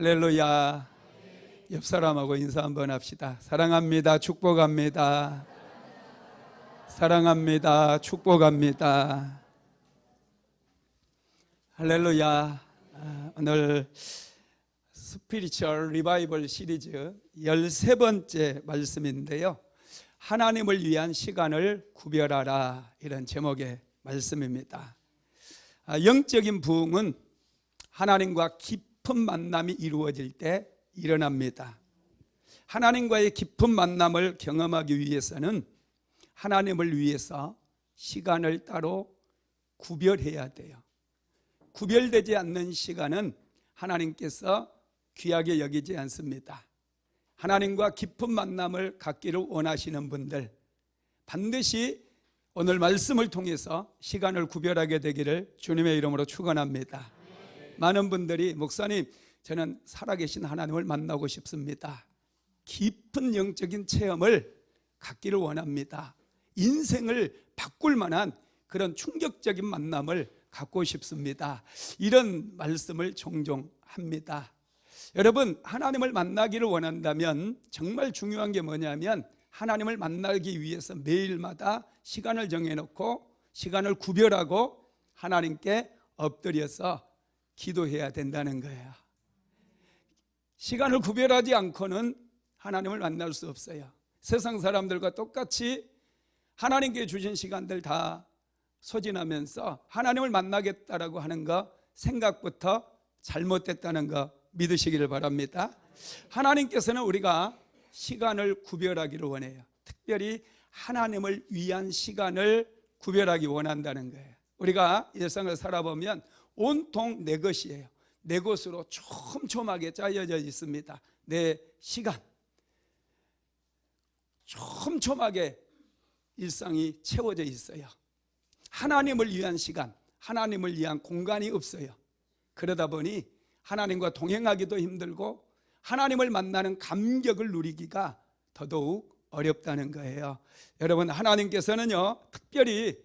할렐루야. 옆 사람하고 인사 한번 합시다. 사랑합니다. 축복합니다. 사랑합니다. 축복합니다. 할렐루야. 오늘 스피리추얼 리바이벌 시리즈 13번째 말씀인데요, 하나님을 위한 시간을 구별하라, 이런 제목의 말씀입니다. 영적인 부흥은 하나님과 깊은 만남이 이루어질 때 일어납니다. 하나님과의 깊은 만남을 경험하기 위해서는 하나님을 위해서 시간을 따로 구별해야 돼요. 구별되지 않는 시간은 하나님께서 귀하게 여기지 않습니다. 하나님과 깊은 만남을 갖기를 원하시는 분들, 반드시 오늘 말씀을 통해서 시간을 구별하게 되기를 주님의 이름으로 축원합니다. 많은 분들이 목사님, 저는 살아계신 하나님을 만나고 싶습니다. 깊은 영적인 체험을 갖기를 원합니다. 인생을 바꿀 만한 그런 충격적인 만남을 갖고 싶습니다. 이런 말씀을 종종 합니다. 여러분, 하나님을 만나기를 원한다면 정말 중요한 게 뭐냐면, 하나님을 만나기 위해서 매일마다 시간을 정해놓고 시간을 구별하고 하나님께 엎드려서 기도해야 된다는 거예요. 시간을 구별하지 않고는 하나님을 만날 수 없어요. 세상 사람들과 똑같이 하나님께 주신 시간들 다 소진하면서 하나님을 만나겠다라고 하는 거 생각부터 잘못됐다는 거 믿으시기를 바랍니다. 하나님께서는 우리가 시간을 구별하기를 원해요. 특별히 하나님을 위한 시간을 구별하기 원한다는 거예요. 우리가 일상을 살아보면 온통 내 것이에요. 내 것으로 촘촘하게 짜여져 있습니다. 내 시간, 촘촘하게 일상이 채워져 있어요. 하나님을 위한 시간, 하나님을 위한 공간이 없어요. 그러다 보니 하나님과 동행하기도 힘들고 하나님을 만나는 감격을 누리기가 더더욱 어렵다는 거예요. 여러분, 하나님께서는요, 특별히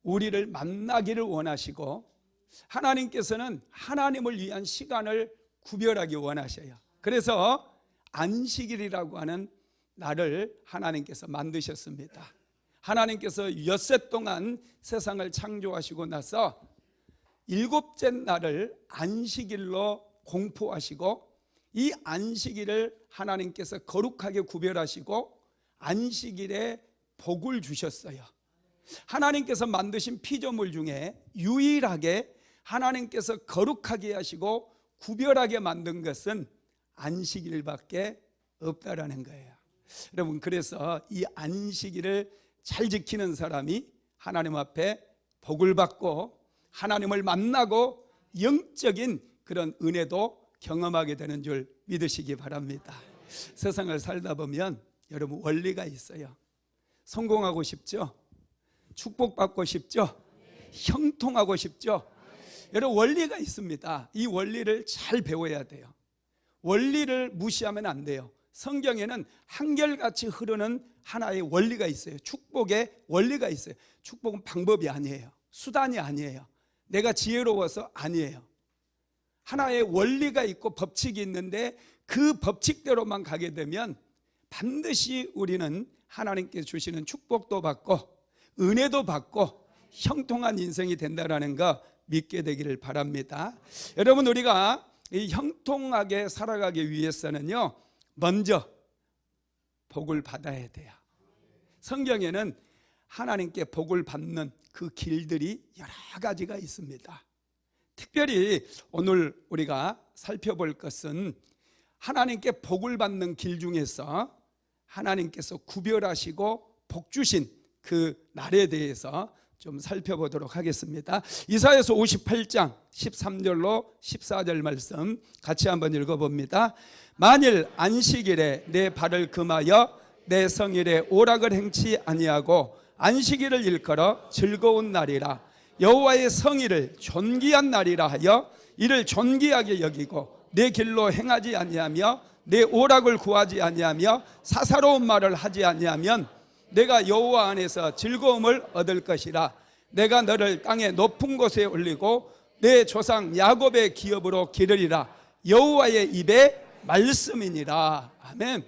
우리를 만나기를 원하시고 하나님께서는 하나님을 위한 시간을 구별하기 원하셔요. 그래서 안식일이라고 하는 날을 하나님께서 만드셨습니다. 하나님께서 엿새 동안 세상을 창조하시고 나서 7째 날을 안식일로 공포하시고, 이 안식일을 하나님께서 거룩하게 구별하시고 안식일에 복을 주셨어요. 하나님께서 만드신 피조물 중에 유일하게 하나님께서 거룩하게 하시고 구별하게 만든 것은 안식일밖에 없다라는 거예요. 여러분, 그래서 이 안식일을 잘 지키는 사람이 하나님 앞에 복을 받고 하나님을 만나고 영적인 그런 은혜도 경험하게 되는 줄 믿으시기 바랍니다. 세상을 살다 보면 여러분, 원리가 있어요. 성공하고 싶죠? 축복받고 싶죠? 형통하고 싶죠? 여러분, 원리가 있습니다. 이 원리를 잘 배워야 돼요. 원리를 무시하면 안 돼요. 성경에는 한결같이 흐르는 하나의 원리가 있어요. 축복의 원리가 있어요. 축복은 방법이 아니에요. 수단이 아니에요. 내가 지혜로워서 아니에요. 하나의 원리가 있고 법칙이 있는데 그 법칙대로만 가게 되면 반드시 우리는 하나님께 주시는 축복도 받고 은혜도 받고 형통한 인생이 된다는 거 믿게 되기를 바랍니다. 여러분, 우리가 이 형통하게 살아가기 위해서는요, 먼저 복을 받아야 돼요. 성경에는 하나님께 복을 받는 그 길들이 여러 가지가 있습니다. 특별히 오늘 우리가 살펴볼 것은 하나님께 복을 받는 길 중에서 하나님께서 구별하시고 복 주신 그 날에 대해서 좀 살펴보도록 하겠습니다. 이사야서 58장 13절로 14절 말씀 같이 한번 읽어봅니다. 만일 안식일에 내 발을 금하여 내 성일에 오락을 행치 아니하고 안식일을 일컬어 즐거운 날이라, 여호와의 성일을 존귀한 날이라 하여 이를 존귀하게 여기고 내 길로 행하지 아니하며 내 오락을 구하지 아니하며 사사로운 말을 하지 아니하면 내가 여호와 안에서 즐거움을 얻을 것이라. 내가 너를 땅의 높은 곳에 올리고 내 조상 야곱의 기업으로 기르리라. 여호와의 입의 말씀이니라. 아멘.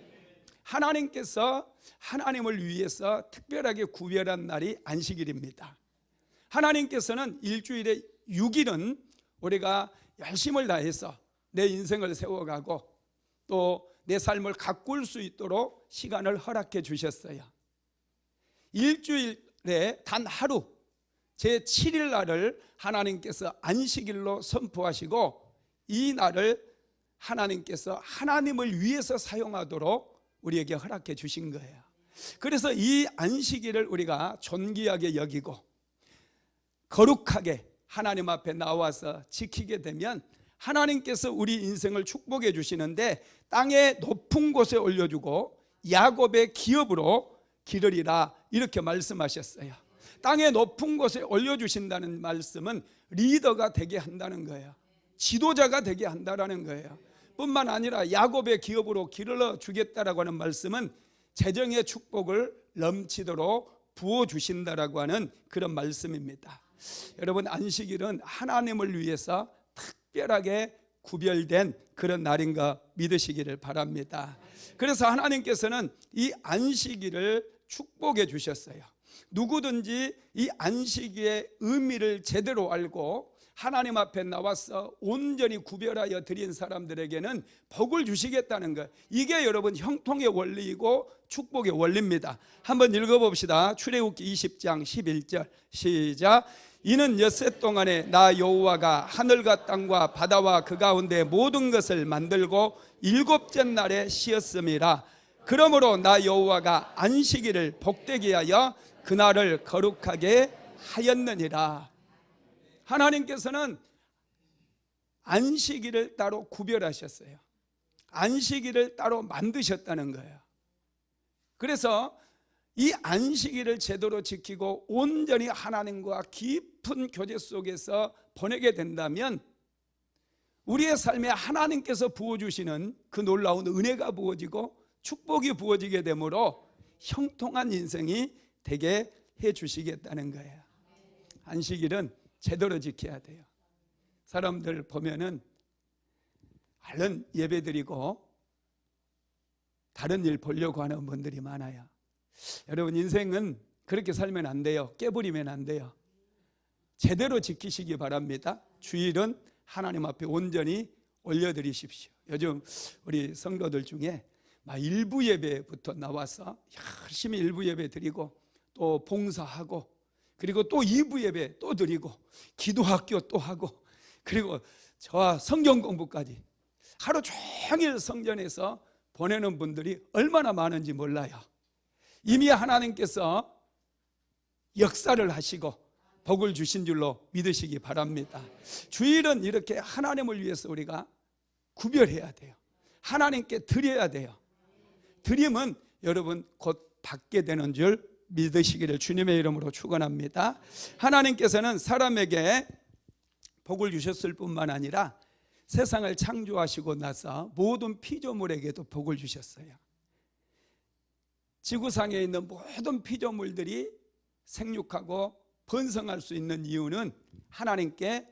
하나님께서 하나님을 위해서 특별하게 구별한 날이 안식일입니다. 하나님께서는 일주일에 6일은 우리가 열심을 다해서 내 인생을 세워가고 또 내 삶을 가꿀 수 있도록 시간을 허락해 주셨어요. 일주일에 단 하루 제7일 날을 하나님께서 안식일로 선포하시고 이 날을 하나님께서 하나님을 위해서 사용하도록 우리에게 허락해 주신 거예요. 그래서 이 안식일을 우리가 존귀하게 여기고 거룩하게 하나님 앞에 나와서 지키게 되면 하나님께서 우리 인생을 축복해 주시는데 땅의 높은 곳에 올려주고 야곱의 기업으로 기르리라 이렇게 말씀하셨어요. 땅의 높은 곳에 올려주신다는 말씀은 리더가 되게 한다는 거예요. 지도자가 되게 한다는 거예요. 뿐만 아니라 야곱의 기업으로 기르러 주겠다라고 하는 말씀은 재정의 축복을 넘치도록 부어주신다라고 하는 그런 말씀입니다. 여러분, 안식일은 하나님을 위해서 특별하게 구별된 그런 날인 거 믿으시기를 바랍니다. 그래서 하나님께서는 이 안식일을 축복해 주셨어요. 누구든지 이 안식일의 의미를 제대로 알고 하나님 앞에 나와서 온전히 구별하여 드린 사람들에게는 복을 주시겠다는 것, 이게 여러분 형통의 원리이고 축복의 원리입니다. 한번 읽어봅시다. 출애굽기 20장 11절 시작. 이는 엿새 동안에 나 여호와가 하늘과 땅과 바다와 그 가운데 모든 것을 만들고 일곱째 날에 쉬었음이라. 그러므로 나 여호와가 안식일을 복되게 하여 그날을 거룩하게 하였느니라. 하나님께서는 안식일을 따로 구별하셨어요. 안식일을 따로 만드셨다는 거예요. 그래서 이 안식일을 제대로 지키고 온전히 하나님과 깊은 교제 속에서 보내게 된다면 우리의 삶에 하나님께서 부어주시는 그 놀라운 은혜가 부어지고 축복이 부어지게 되므로 형통한 인생이 되게 해주시겠다는 거예요. 안식일은 제대로 지켜야 돼요. 사람들 보면은 얼른 예배드리고 다른 일 보려고 하는 분들이 많아요. 여러분, 인생은 그렇게 살면 안 돼요. 깨부리면 안 돼요. 제대로 지키시기 바랍니다. 주일은 하나님 앞에 온전히 올려드리십시오. 요즘 우리 성도들 중에 일부 예배부터 나와서 열심히 일부 예배 드리고 또 봉사하고 그리고 또 2부 예배 또 드리고 기도학교 또 하고 그리고 저와 성경 공부까지 하루 종일 성전에서 보내는 분들이 얼마나 많은지 몰라요. 이미 하나님께서 역사를 하시고 복을 주신 줄로 믿으시기 바랍니다. 주일은 이렇게 하나님을 위해서 우리가 구별해야 돼요. 하나님께 드려야 돼요. 드림은 여러분 곧 받게 되는 줄 믿으시기를 주님의 이름으로 축원합니다. 하나님께서는 사람에게 복을 주셨을 뿐만 아니라 세상을 창조하시고 나서 모든 피조물에게도 복을 주셨어요. 지구상에 있는 모든 피조물들이 생육하고 번성할 수 있는 이유는 하나님께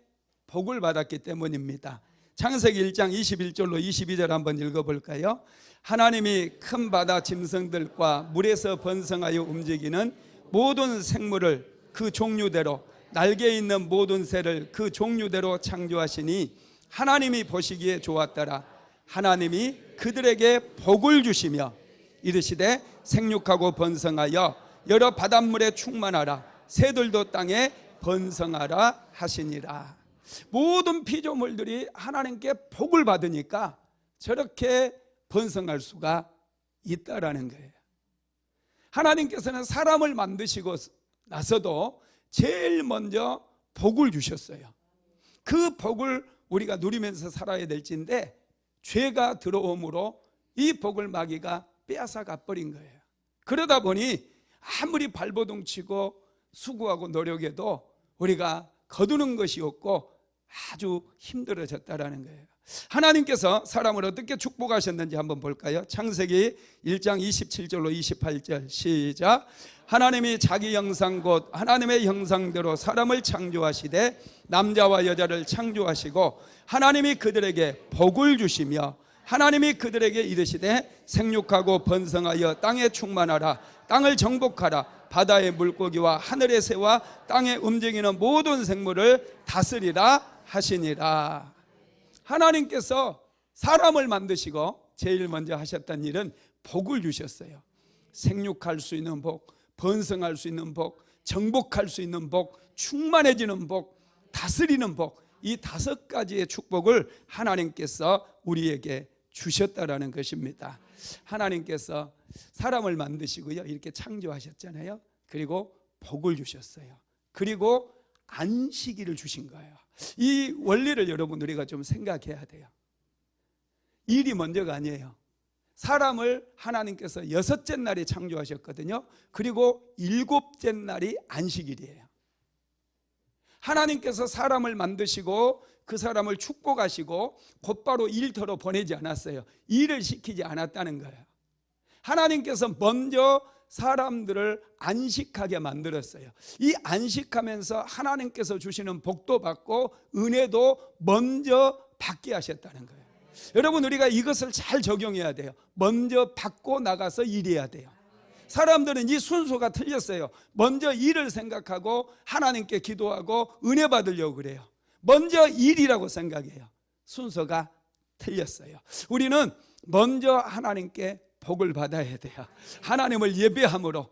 복을 받았기 때문입니다. 창세기 1장 21절로 22절 한번 읽어볼까요? 하나님이 큰 바다 짐승들과 물에서 번성하여 움직이는 모든 생물을 그 종류대로 날개 있는 모든 새를 그 종류대로 창조하시니 하나님이 보시기에 좋았더라. 하나님이 그들에게 복을 주시며 이르시되 생육하고 번성하여 여러 바닷물에 충만하라. 새들도 땅에 번성하라 하시니라. 모든 피조물들이 하나님께 복을 받으니까 저렇게 번성할 수가 있다라는 거예요. 하나님께서는 사람을 만드시고 나서도 제일 먼저 복을 주셨어요. 그 복을 우리가 누리면서 살아야 될진데 죄가 들어옴으로 이 복을 마귀가 빼앗아가 버린 거예요. 그러다 보니 아무리 발버둥 치고 수고하고 노력해도 우리가 거두는 것이 없고 아주 힘들어졌다라는 거예요. 하나님께서 사람을 어떻게 축복하셨는지 한번 볼까요? 창세기 1장 27절로 28절 시작. 하나님이 자기 형상 곧 하나님의 형상대로 사람을 창조하시되 남자와 여자를 창조하시고 하나님이 그들에게 복을 주시며 하나님이 그들에게 이르시되 생육하고 번성하여 땅에 충만하라. 땅을 정복하라. 바다의 물고기와 하늘의 새와 땅에 움직이는 모든 생물을 다스리라 하시니라. 하나님께서 사람을 만드시고 제일 먼저 하셨던 일은 복을 주셨어요. 생육할 수 있는 복, 번성할 수 있는 복, 정복할 수 있는 복, 충만해지는 복, 다스리는 복, 이 5가지의 축복을 하나님께서 우리에게 주셨다라는 것입니다. 하나님께서 사람을 만드시고요, 이렇게 창조하셨잖아요. 그리고 복을 주셨어요. 그리고 안식일을 주신 거예요. 이 원리를 여러분 우리가 좀 생각해야 돼요. 일이 먼저가 아니에요. 사람을 하나님께서 6째 날에 창조하셨거든요. 그리고 7째 날이 안식일이에요. 하나님께서 사람을 만드시고 그 사람을 축복하시고 곧바로 일터로 보내지 않았어요. 일을 시키지 않았다는 거예요. 하나님께서 먼저 사람들을 안식하게 만들었어요. 이 안식하면서 하나님께서 주시는 복도 받고 은혜도 먼저 받게 하셨다는 거예요. 여러분, 우리가 이것을 잘 적용해야 돼요. 먼저 받고 나가서 일해야 돼요. 사람들은 이 순서가 틀렸어요. 먼저 일을 생각하고 하나님께 기도하고 은혜 받으려고 그래요. 먼저 일이라고 생각해요. 순서가 틀렸어요. 우리는 먼저 하나님께 복을 받아야 돼요. 하나님을 예배함으로,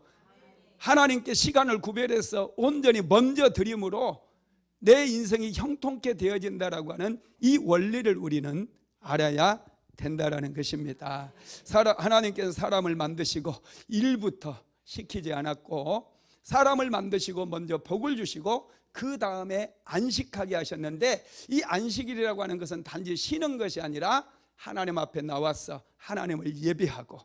하나님께 시간을 구별해서 온전히 먼저 드림으로 내 인생이 형통케 되어진다라고 하는 이 원리를 우리는 알아야 된다라는 것입니다. 하나님께서 사람을 만드시고 일부터 시키지 않았고 사람을 만드시고 먼저 복을 주시고 그 다음에 안식하게 하셨는데, 이 안식일이라고 하는 것은 단지 쉬는 것이 아니라 하나님 앞에 나와서 하나님을 예배하고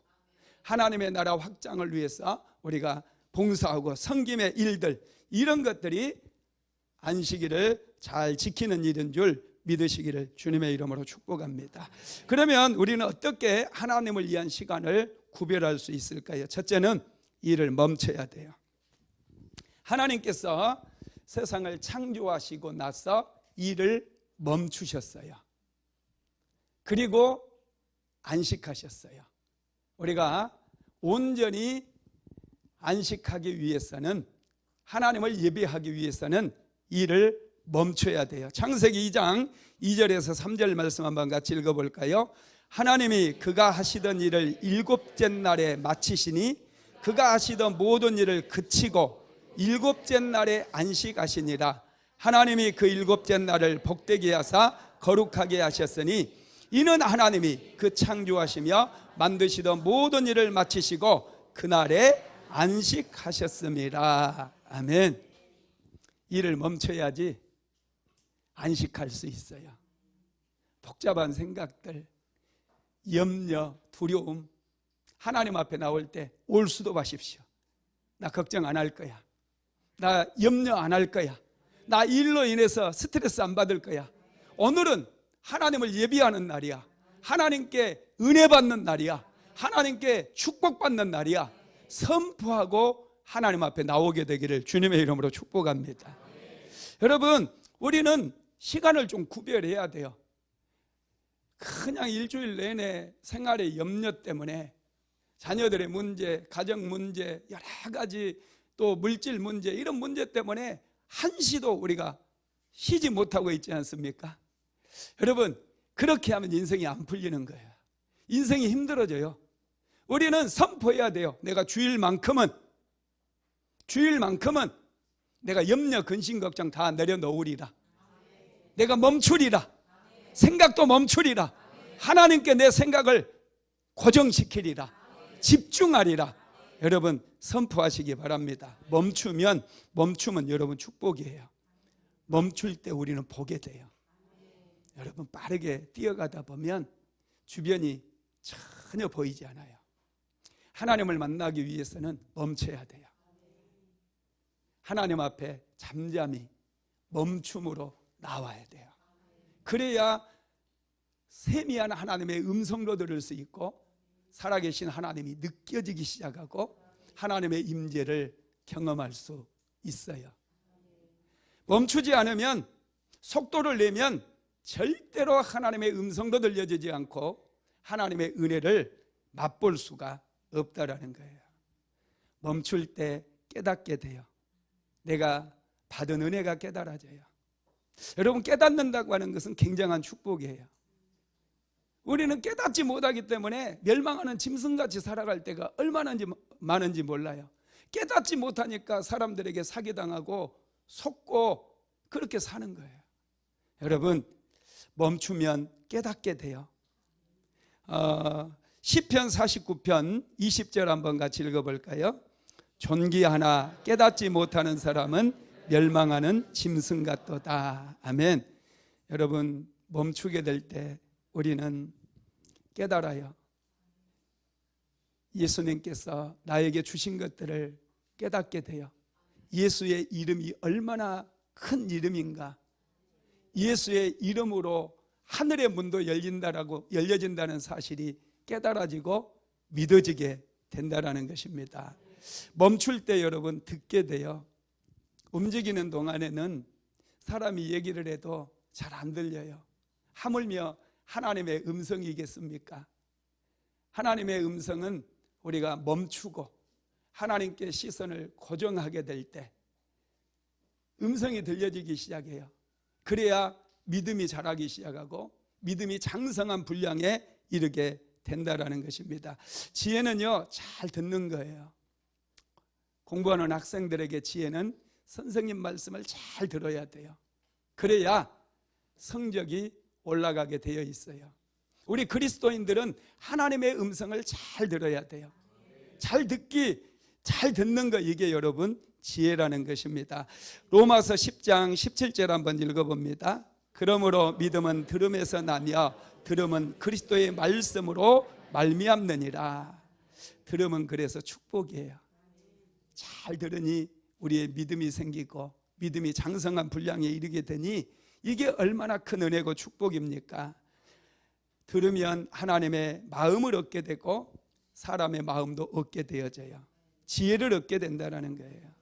하나님의 나라 확장을 위해서 우리가 봉사하고 섬김의 일들, 이런 것들이 안식일을 잘 지키는 일인 줄 믿으시기를 주님의 이름으로 축복합니다. 그러면 우리는 어떻게 하나님을 위한 시간을 구별할 수 있을까요? 첫째는 일을 멈춰야 돼요. 하나님께서 세상을 창조하시고 나서 일을 멈추셨어요. 그리고 안식하셨어요. 우리가 온전히 안식하기 위해서는, 하나님을 예배하기 위해서는 일을 멈춰야 돼요. 창세기 2장 2절에서 3절 말씀 한번 같이 읽어볼까요? 하나님이 그가 하시던 일을 7째 날에 마치시니 그가 하시던 모든 일을 그치고 7째 날에 안식하시니라. 하나님이 그 7째 날을 복되게 하사 거룩하게 하셨으니 이는 하나님이 그 창조하시며 만드시던 모든 일을 마치시고 그날에 안식하셨습니다. 아멘. 일을 멈춰야지 안식할 수 있어요. 복잡한 생각들, 염려, 두려움, 하나님 앞에 나올 때 올 수도 마십시오. 나 걱정 안 할 거야. 나 염려 안 할 거야. 나 일로 인해서 스트레스 안 받을 거야. 오늘은 하나님을 예비하는 날이야. 하나님께 은혜 받는 날이야. 하나님께 축복받는 날이야. 선포하고 하나님 앞에 나오게 되기를 주님의 이름으로 축복합니다. 여러분, 우리는 시간을 좀 구별해야 돼요. 그냥 일주일 내내 생활의 염려 때문에 자녀들의 문제, 가정 문제, 여러 가지 또 물질 문제, 이런 문제 때문에 한시도 우리가 쉬지 못하고 있지 않습니까? 여러분, 그렇게 하면 인생이 안 풀리는 거예요. 인생이 힘들어져요. 우리는 선포해야 돼요. 내가 주일만큼은 내가 염려, 근심, 걱정 다 내려놓으리라. 내가 멈추리라. 생각도 멈추리라. 하나님께 내 생각을 고정시키리라. 집중하리라. 여러분, 선포하시기 바랍니다. 멈추면 여러분 축복이에요. 멈출 때 우리는 보게 돼요. 여러분, 빠르게 뛰어가다 보면 주변이 전혀 보이지 않아요. 하나님을 만나기 위해서는 멈춰야 돼요. 하나님 앞에 잠잠히 멈춤으로 나와야 돼요. 그래야 세미한 하나님의 음성도 들을 수 있고 살아계신 하나님이 느껴지기 시작하고 하나님의 임재를 경험할 수 있어요. 멈추지 않으면, 속도를 내면 절대로 하나님의 음성도 들려지지 않고 하나님의 은혜를 맛볼 수가 없다라는 거예요. 멈출 때 깨닫게 돼요. 내가 받은 은혜가 깨달아져요. 여러분, 깨닫는다고 하는 것은 굉장한 축복이에요. 우리는 깨닫지 못하기 때문에 멸망하는 짐승같이 살아갈 때가 얼마나 많은지 몰라요. 깨닫지 못하니까 사람들에게 사기당하고 속고 그렇게 사는 거예요. 여러분, 멈추면 깨닫게 돼요. 시편 49편 20절 한번 같이 읽어볼까요? 존귀하나 깨닫지 못하는 사람은 멸망하는 짐승 같도다. 아멘. 여러분, 멈추게 될 때 우리는 깨달아요. 예수님께서 나에게 주신 것들을 깨닫게 돼요. 예수의 이름이 얼마나 큰 이름인가. 예수의 이름으로 하늘의 문도 열려진다는 사실이 깨달아지고 믿어지게 된다는 것입니다. 멈출 때 여러분 듣게 돼요. 움직이는 동안에는 사람이 얘기를 해도 잘 안 들려요. 하물며 하나님의 음성이겠습니까? 하나님의 음성은 우리가 멈추고 하나님께 시선을 고정하게 될 때 음성이 들려지기 시작해요. 그래야 믿음이 자라기 시작하고 믿음이 장성한 분량에 이르게 된다라는 것입니다. 지혜는요, 잘 듣는 거예요. 공부하는 학생들에게 지혜는 선생님 말씀을 잘 들어야 돼요. 그래야 성적이 올라가게 되어 있어요. 우리 그리스도인들은 하나님의 음성을 잘 들어야 돼요. 잘 듣는 거, 이게 여러분 지혜라는 것입니다. 로마서 10장 17절 한번 읽어봅니다. 그러므로 믿음은 들음에서 나며 들음은 그리스도의 말씀으로 말미암느니라. 들음은 그래서 축복이에요. 잘 들으니 우리의 믿음이 생기고 믿음이 장성한 분량에 이르게 되니 이게 얼마나 큰 은혜고 축복입니까? 들으면 하나님의 마음을 얻게 되고 사람의 마음도 얻게 되어져요. 지혜를 얻게 된다는 거예요.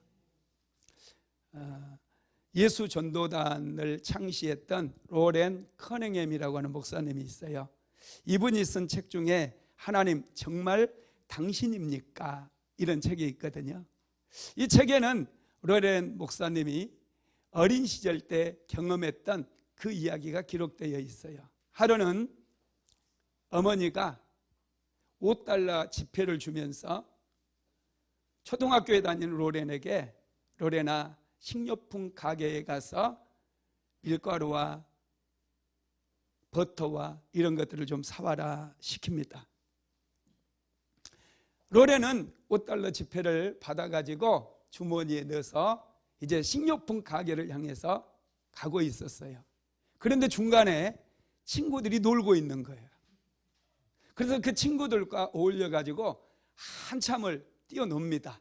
예수 전도단을 창시했던 로렌 커닝햄이라고 하는 목사님이 있어요. 이분이 쓴 책 중에 하나님 정말 당신입니까? 이런 책이 있거든요. 이 책에는 로렌 목사님이 어린 시절 때 경험했던 그 이야기가 기록되어 있어요. 하루는 어머니가 $5 지폐를 주면서 초등학교에 다니는 로렌에게 로렌아, 식료품 가게에 가서 밀가루와 버터와 이런 것들을 좀 사와라 시킵니다. 로렌은 $5 지폐를 받아가지고 주머니에 넣어서 이제 식료품 가게를 향해서 가고 있었어요. 그런데 중간에 친구들이 놀고 있는 거예요. 그래서 그 친구들과 어울려가지고 한참을 뛰어놉니다.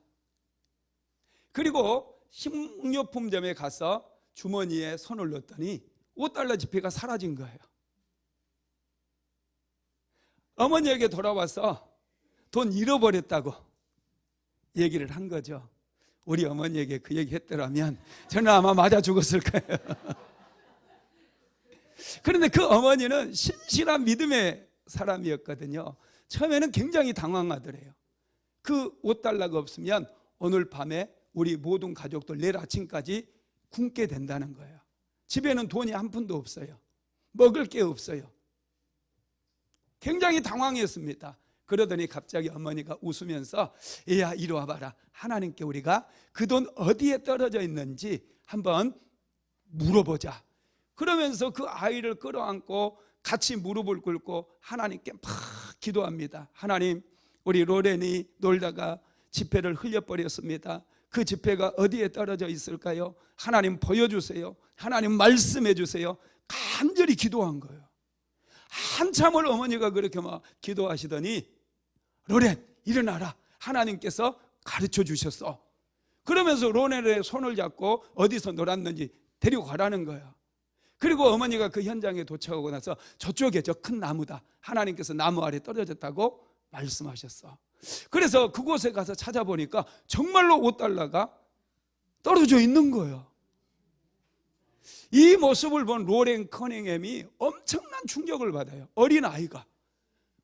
그리고 식료품점에 가서 주머니에 손을 넣었더니 $5 지폐가 사라진 거예요. 어머니에게 돌아와서 돈 잃어버렸다고 얘기를 한 거죠. 우리 어머니에게 그 얘기 했더라면 저는 아마 맞아 죽었을 거예요. 그런데 그 어머니는 신실한 믿음의 사람이었거든요. 처음에는 굉장히 당황하더래요. 그 $5가 없으면 오늘 밤에 우리 모든 가족들 내일 아침까지 굶게 된다는 거예요. 집에는 돈이 한 푼도 없어요. 먹을 게 없어요. 굉장히 당황했습니다. 그러더니 갑자기 어머니가 웃으면서 야, 이리 와봐라. 하나님께 우리가 그 돈 어디에 떨어져 있는지 한번 물어보자. 그러면서 그 아이를 끌어안고 같이 무릎을 꿇고 하나님께 막 기도합니다. 하나님, 우리 로렌이 놀다가 지폐를 흘려버렸습니다. 그 지폐가 어디에 떨어져 있을까요? 하나님 보여주세요. 하나님 말씀해 주세요. 간절히 기도한 거예요. 한참을 어머니가 그렇게 막 기도하시더니 로렌 일어나라. 하나님께서 가르쳐 주셨어. 그러면서 로렌의 손을 잡고 어디서 놀았는지 데리고 가라는 거예요. 그리고 어머니가 그 현장에 도착하고 나서 저쪽에 저 큰 나무다, 하나님께서 나무 아래 떨어졌다고 말씀하셨어. 그래서 그곳에 가서 찾아보니까 정말로 $5가 떨어져 있는 거예요. 이 모습을 본 로렌 커닝햄이 엄청난 충격을 받아요. 어린아이가,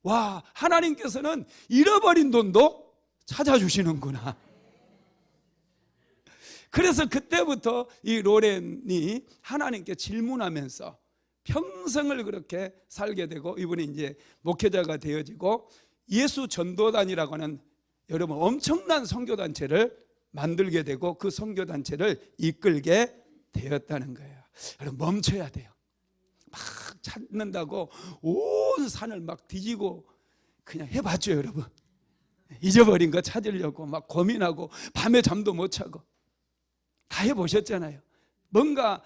와, 하나님께서는 잃어버린 돈도 찾아주시는구나. 그래서 그때부터 이 로렌이 하나님께 질문하면서 평생을 그렇게 살게 되고, 이분이 이제 목회자가 되어지고 예수 전도단이라고 하는 여러분 엄청난 선교단체를 만들게 되고 그 선교단체를 이끌게 되었다는 거예요. 여러분, 멈춰야 돼요. 막 찾는다고 온 산을 막 뒤지고 그냥 해봤죠. 여러분, 잊어버린 거 찾으려고 막 고민하고 밤에 잠도 못 자고 다 해보셨잖아요. 뭔가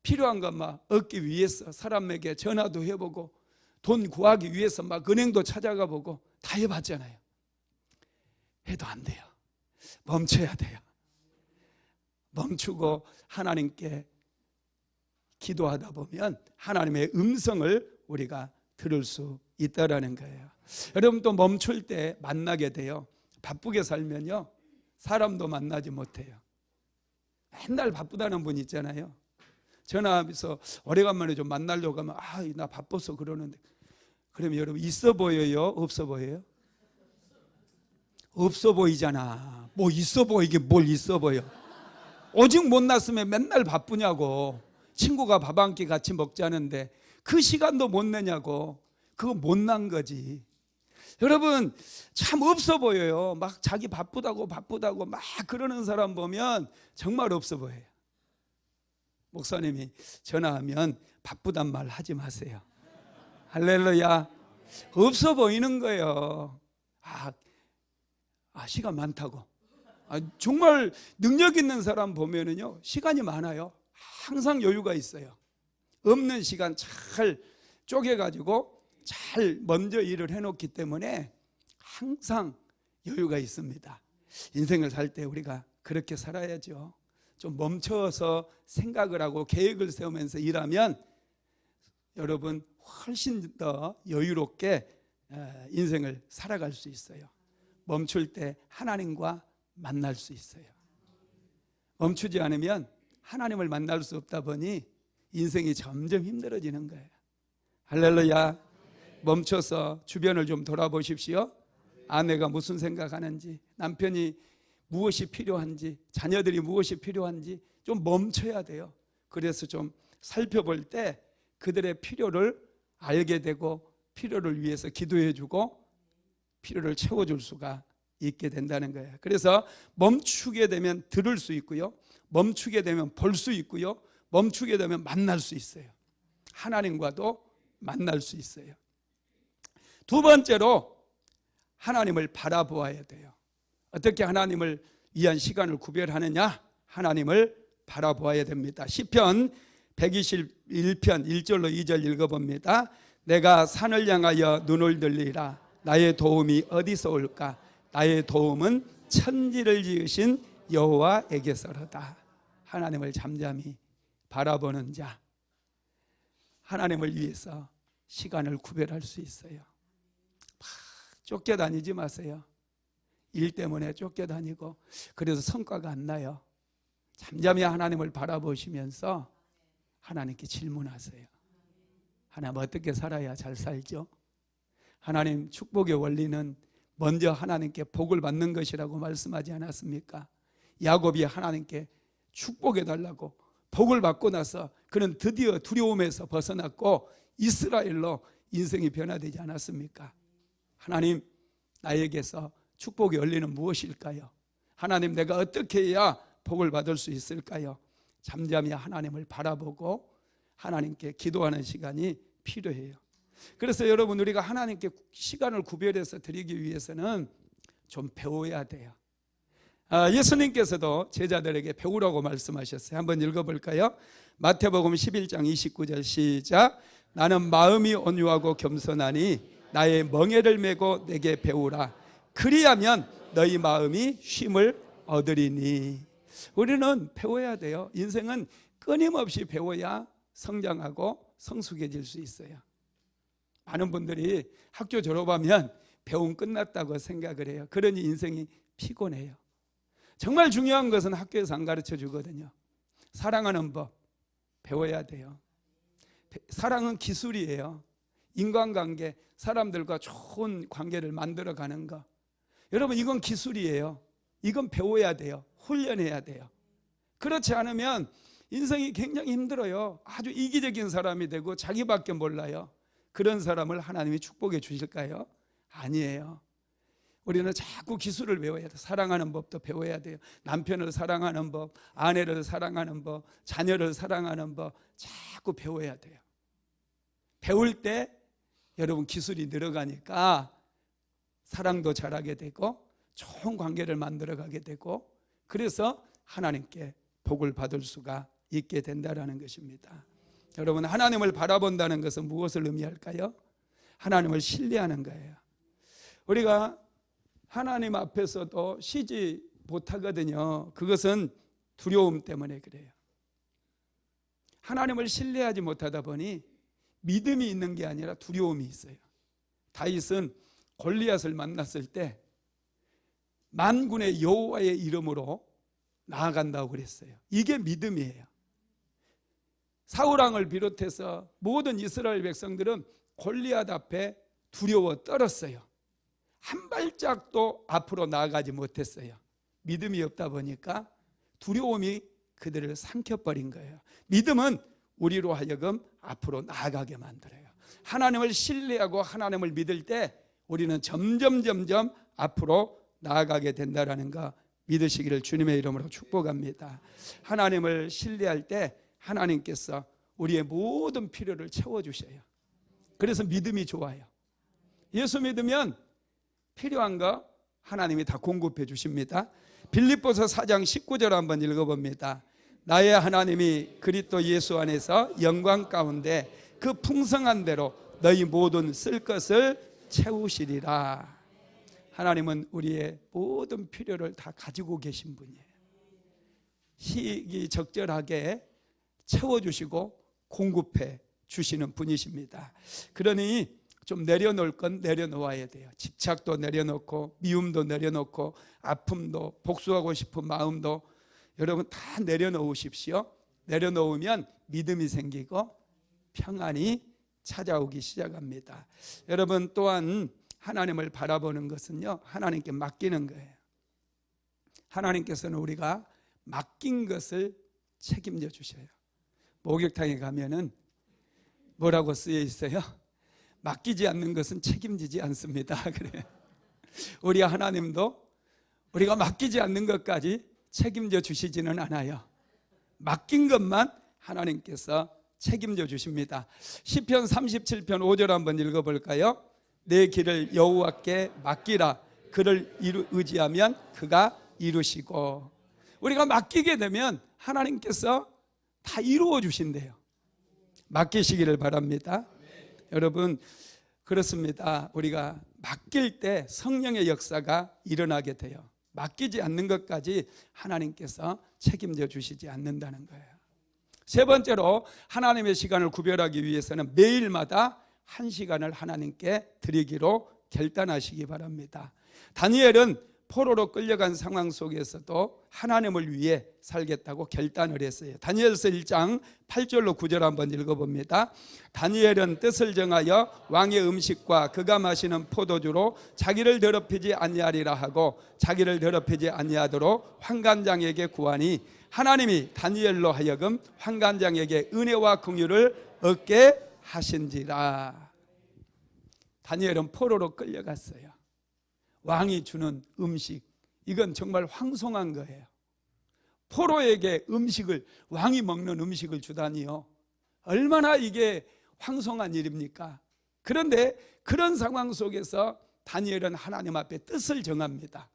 필요한 것만 얻기 위해서 사람에게 전화도 해보고 돈 구하기 위해서 막 은행도 찾아가 보고 다 해봤잖아요. 해도 안 돼요. 멈춰야 돼요. 멈추고 하나님께 기도하다 보면 하나님의 음성을 우리가 들을 수 있다라는 거예요. 여러분, 또 멈출 때 만나게 돼요. 바쁘게 살면요, 사람도 만나지 못해요. 맨날 바쁘다는 분 있잖아요. 전화하면서 오래간만에 좀 만나려고 하면 나 바빠서 그러는데, 그러면 여러분, 있어 보여요? 없어 보여요? 없어 보이잖아. 뭐 있어 보이게 뭘 있어 보여. 오직 못 났으면 맨날 바쁘냐고. 친구가 밥 한 끼 같이 먹자는데 그 시간도 못 내냐고. 그거 못난 거지. 여러분, 참 없어 보여요. 막 자기 바쁘다고 막 그러는 사람 보면 정말 없어 보여요. 목사님이 전화하면 바쁘단 말 하지 마세요. 할렐루야. 없어 보이는 거예요. 시간 많다고. 정말 능력 있는 사람 보면은요, 시간이 많아요. 항상 여유가 있어요. 없는 시간 잘 쪼개가지고 잘 먼저 일을 해놓기 때문에 항상 여유가 있습니다. 인생을 살 때 우리가 그렇게 살아야죠. 좀 멈춰서 생각을 하고 계획을 세우면서 일하면 여러분 훨씬 더 여유롭게 인생을 살아갈 수 있어요. 멈출 때 하나님과 만날 수 있어요. 멈추지 않으면 하나님을 만날 수 없다 보니 인생이 점점 힘들어지는 거예요. 할렐루야. 멈춰서 주변을 좀 돌아보십시오. 아내가 무슨 생각하는지, 남편이 무엇이 필요한지, 자녀들이 무엇이 필요한지 좀 멈춰야 돼요. 그래서 좀 살펴볼 때 그들의 필요를 알게 되고 필요를 위해서 기도해주고 필요를 채워줄 수가 있게 된다는 거예요. 그래서 멈추게 되면 들을 수 있고요, 멈추게 되면 볼 수 있고요, 멈추게 되면 만날 수 있어요. 하나님과도 만날 수 있어요. 두 번째로 하나님을 바라보아야 돼요. 어떻게 하나님을 위한 시간을 구별하느냐? 하나님을 바라보아야 됩니다. 시편 121편 1절로 2절 읽어봅니다. 내가 산을 향하여 눈을 들리라. 나의 도움이 어디서 올까? 나의 도움은 천지를 지으신 여호와에게서로다. 하나님을 잠잠히 바라보는 자, 하나님을 위해서 시간을 구별할 수 있어요. 막 쫓겨다니지 마세요. 일 때문에 쫓겨다니고 그래서 성과가 안 나요. 잠잠히 하나님을 바라보시면서 하나님께 질문하세요. 하나님, 어떻게 살아야 잘 살죠? 하나님, 축복의 원리는 먼저 하나님께 복을 받는 것이라고 말씀하지 않았습니까? 야곱이 하나님께 축복해달라고 복을 받고 나서 그는 드디어 두려움에서 벗어났고 이스라엘로 인생이 변화되지 않았습니까? 하나님, 나에게서 축복의 원리는 무엇일까요? 하나님, 내가 어떻게 해야 복을 받을 수 있을까요? 잠잠히 하나님을 바라보고 하나님께 기도하는 시간이 필요해요. 그래서 여러분, 우리가 하나님께 시간을 구별해서 드리기 위해서는 좀 배워야 돼요. 예수님께서도 제자들에게 배우라고 말씀하셨어요. 한번 읽어볼까요? 마태복음 11장 29절 시작. 나는 마음이 온유하고 겸손하니 나의 멍에를 메고 내게 배우라. 그리하면 너희 마음이 쉼을 얻으리니. 우리는 배워야 돼요. 인생은 끊임없이 배워야 성장하고 성숙해질 수 있어요. 많은 분들이 학교 졸업하면 배움 끝났다고 생각을 해요. 그러니 인생이 피곤해요. 정말 중요한 것은 학교에서 안 가르쳐 주거든요. 사랑하는 법 배워야 돼요. 사랑은 기술이에요. 인간관계, 사람들과 좋은 관계를 만들어가는 거. 여러분, 이건 기술이에요. 이건 배워야 돼요. 훈련해야 돼요. 그렇지 않으면 인생이 굉장히 힘들어요. 아주 이기적인 사람이 되고 자기밖에 몰라요. 그런 사람을 하나님이 축복해 주실까요? 아니에요. 우리는 자꾸 기술을 배워야 돼요. 사랑하는 법도 배워야 돼요. 남편을 사랑하는 법, 아내를 사랑하는 법, 자녀를 사랑하는 법 자꾸 배워야 돼요. 배울 때 여러분 기술이 늘어가니까 사랑도 잘하게 되고 좋은 관계를 만들어가게 되고, 그래서 하나님께 복을 받을 수가 있게 된다는 것입니다. 여러분, 하나님을 바라본다는 것은 무엇을 의미할까요? 하나님을 신뢰하는 거예요. 우리가 하나님 앞에서도 쉬지 못하거든요. 그것은 두려움 때문에 그래요. 하나님을 신뢰하지 못하다 보니 믿음이 있는 게 아니라 두려움이 있어요. 다윗은 골리앗을 만났을 때 만군의 여호와의 이름으로 나아간다고 그랬어요. 이게 믿음이에요. 사울왕을 비롯해서 모든 이스라엘 백성들은 골리앗 앞에 두려워 떨었어요. 한 발짝도 앞으로 나아가지 못했어요. 믿음이 없다 보니까 두려움이 그들을 삼켜버린 거예요. 믿음은 우리로 하여금 앞으로 나아가게 만들어요. 하나님을 신뢰하고 하나님을 믿을 때 우리는 점점 앞으로 나아가게 된다는 거 믿으시기를 주님의 이름으로 축복합니다. 하나님을 신뢰할 때 하나님께서 우리의 모든 필요를 채워주셔요. 그래서 믿음이 좋아요. 예수 믿으면 필요한 거 하나님이 다 공급해 주십니다. 빌립보서 4장 19절 한번 읽어봅니다. 나의 하나님이 그리스도 예수 안에서 영광 가운데 그 풍성한 대로 너희 모든 쓸 것을 채우시리라. 하나님은 우리의 모든 필요를 다 가지고 계신 분이에요. 시기적절하게 채워주시고 공급해 주시는 분이십니다. 그러니 좀 내려놓을 건 내려놓아야 돼요. 집착도 내려놓고 미움도 내려놓고 아픔도 복수하고 싶은 마음도 여러분 다 내려놓으십시오. 내려놓으면 믿음이 생기고 평안이 찾아오기 시작합니다. 여러분 또한 하나님을 바라보는 것은요, 하나님께 맡기는 거예요. 하나님께서는 우리가 맡긴 것을 책임져 주셔요. 목욕탕에 가면은 뭐라고 쓰여 있어요? 맡기지 않는 것은 책임지지 않습니다. 그래요. 우리 하나님도 우리가 맡기지 않는 것까지 책임져 주시지는 않아요. 맡긴 것만 하나님께서 책임져 주십니다. 시편 37편 5절 한번 읽어볼까요? 내 길을 여호와께 맡기라. 그를 의지하면 그가 이루시고. 우리가 맡기게 되면 하나님께서 다 이루어 주신대요. 맡기시기를 바랍니다. 여러분 그렇습니다. 우리가 맡길 때 성령의 역사가 일어나게 돼요. 맡기지 않는 것까지 하나님께서 책임져 주시지 않는다는 거예요. 세 번째로 하나님의 시간을 구별하기 위해서는 매일마다 한 시간을 하나님께 드리기로 결단하시기 바랍니다. 다니엘은 포로로 끌려간 상황 속에서도 하나님을 위해 살겠다고 결단을 했어요. 다니엘서 1장 8절로 9절 한번 읽어봅니다. 다니엘은 뜻을 정하여 왕의 음식과 그가 마시는 포도주로 자기를 더럽히지 아니하리라 하고 자기를 더럽히지 아니하도록 환관장에게 구하니 하나님이 다니엘로 하여금 환관장에게 은혜와 긍휼을 얻게 하신지라. 다니엘은 포로로 끌려갔어요. 왕이 주는 음식, 이건 정말 황송한 거예요. 포로에게 음식을, 왕이 먹는 음식을 주다니요, 얼마나 이게 황송한 일입니까? 그런데 그런 상황 속에서 다니엘은 하나님 앞에 뜻을 정합니다.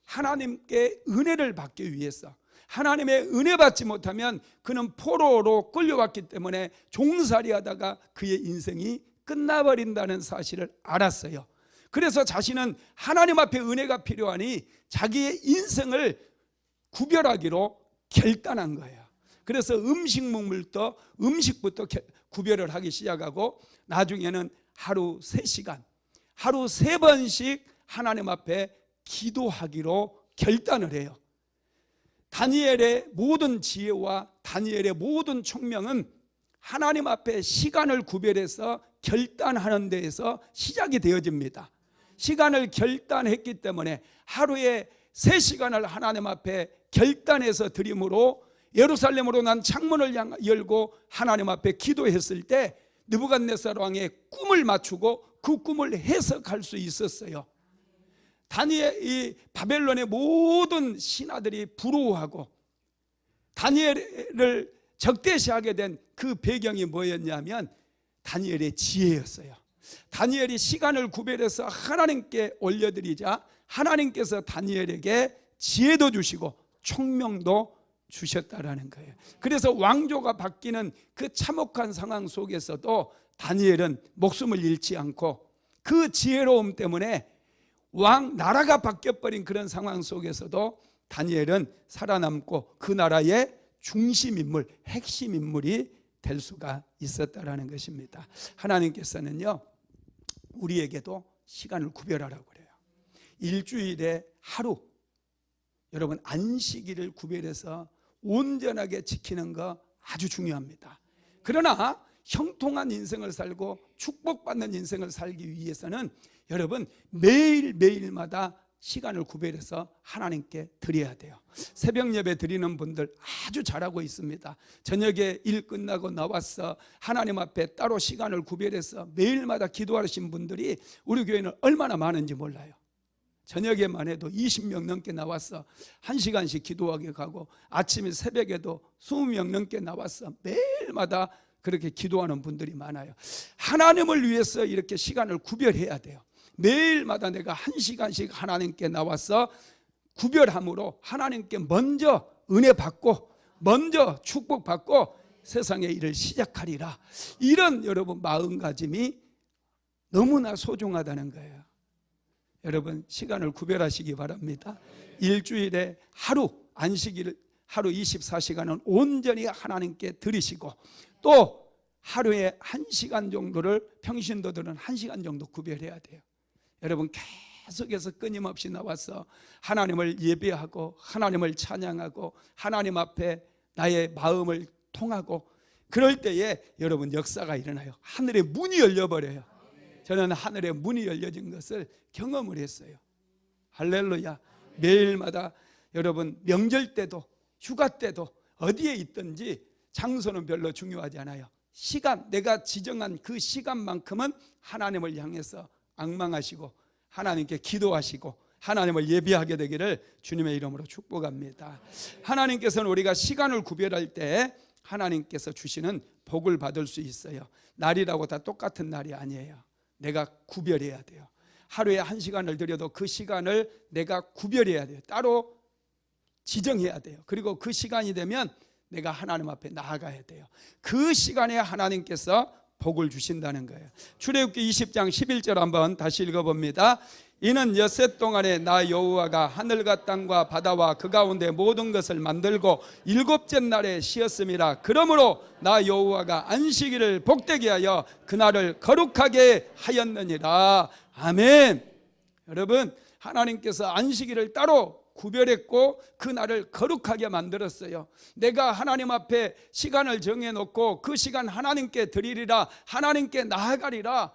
하나님께 은혜를 받기 위해서. 하나님의 은혜 받지 못하면 그는 포로로 끌려왔기 때문에 종살이 하다가 그의 인생이 끝나버린다는 사실을 알았어요. 그래서 자신은 하나님 앞에 은혜가 필요하니 자기의 인생을 구별하기로 결단한 거예요. 그래서 음식부터 구별을 하기 시작하고 나중에는 하루 3시간, 하루 3번씩 하나님 앞에 기도하기로 결단을 해요. 다니엘의 모든 지혜와 다니엘의 모든 총명은 하나님 앞에 시간을 구별해서 결단하는 데에서 시작이 되어집니다. 시간을 결단했기 때문에 하루에 3시간을 하나님 앞에 결단해서 드림으로 예루살렘으로 난 창문을 열고 하나님 앞에 기도했을 때 느부갓네살 왕의 꿈을 맞추고 그 꿈을 해석할 수 있었어요. 이 바벨론의 모든 신하들이 부러워하고 다니엘을 적대시하게 된 그 배경이 뭐였냐면 다니엘의 지혜였어요. 다니엘이 시간을 구별해서 하나님께 올려드리자 하나님께서 다니엘에게 지혜도 주시고 총명도 주셨다라는 거예요. 그래서 왕조가 바뀌는 그 참혹한 상황 속에서도 다니엘은 목숨을 잃지 않고 그 지혜로움 때문에 나라가 바뀌어버린 그런 상황 속에서도 다니엘은 살아남고 그 나라의 중심 인물, 핵심 인물이 될 수가 있었다라는 것입니다. 하나님께서는요, 우리에게도 시간을 구별하라고 그래요. 일주일에 하루, 여러분 안식일을 구별해서 온전하게 지키는 거 아주 중요합니다. 그러나 형통한 인생을 살고 축복받는 인생을 살기 위해서는 여러분 매일매일마다 시간을 구별해서 하나님께 드려야 돼요. 새벽 예배 드리는 분들 아주 잘하고 있습니다. 저녁에 일 끝나고 나와서 하나님 앞에 따로 시간을 구별해서 매일마다 기도하신 분들이 우리 교회는 얼마나 많은지 몰라요. 저녁에만 해도 20명 넘게 나와서 1시간씩 기도하게 가고 아침에 새벽에도 20명 넘게 나와서 매일마다 그렇게 기도하는 분들이 많아요. 하나님을 위해서 이렇게 시간을 구별해야 돼요. 매일마다 내가 1시간씩 하나님께 나와서 구별함으로 하나님께 먼저 은혜 받고 먼저 축복 받고 세상의 일을 시작하리라. 이런 여러분 마음가짐이 너무나 소중하다는 거예요. 여러분 시간을 구별하시기 바랍니다. 일주일에 하루 안식일 하루 24시간은 온전히 하나님께 드리시고 또 하루에 1시간 정도를 평신도들은 1시간 정도 구별해야 돼요. 여러분 계속해서 끊임없이 나와서 하나님을 예배하고 하나님을 찬양하고 하나님 앞에 나의 마음을 통하고 그럴 때에 여러분 역사가 일어나요. 하늘의 문이 열려버려요. 저는 하늘의 문이 열려진 것을 경험을 했어요. 할렐루야. 매일마다 여러분 명절 때도 휴가 때도 어디에 있든지 장소는 별로 중요하지 않아요. 시간, 내가 지정한 그 시간만큼은 하나님을 향해서 앙망하시고 하나님께 기도하시고 하나님을 예배하게 되기를 주님의 이름으로 축복합니다. 하나님께서는 우리가 시간을 구별할 때 하나님께서 주시는 복을 받을 수 있어요. 날이라고 다 똑같은 날이 아니에요. 내가 구별해야 돼요. 하루에 1시간을 드려도 그 시간을 내가 구별해야 돼요. 따로 지정해야 돼요. 그리고 그 시간이 되면 내가 하나님 앞에 나아가야 돼요. 그 시간에 하나님께서 복을 주신다는 거예요. 출애굽기 20장 11절 한번 다시 읽어봅니다. 이는 엿새 동안에 나 여호와가 하늘과 땅과 바다와 그 가운데 모든 것을 만들고 7째 날에 쉬었음이라. 그러므로 나 여호와가 안식일을 복되게 하여 그날을 거룩하게 하였느니라. 아멘. 여러분 하나님께서 안식일을 따로 구별했고 그 날을 거룩하게 만들었어요. 내가 하나님 앞에 시간을 정해놓고 그 시간 하나님께 드리리라, 하나님께 나아가리라.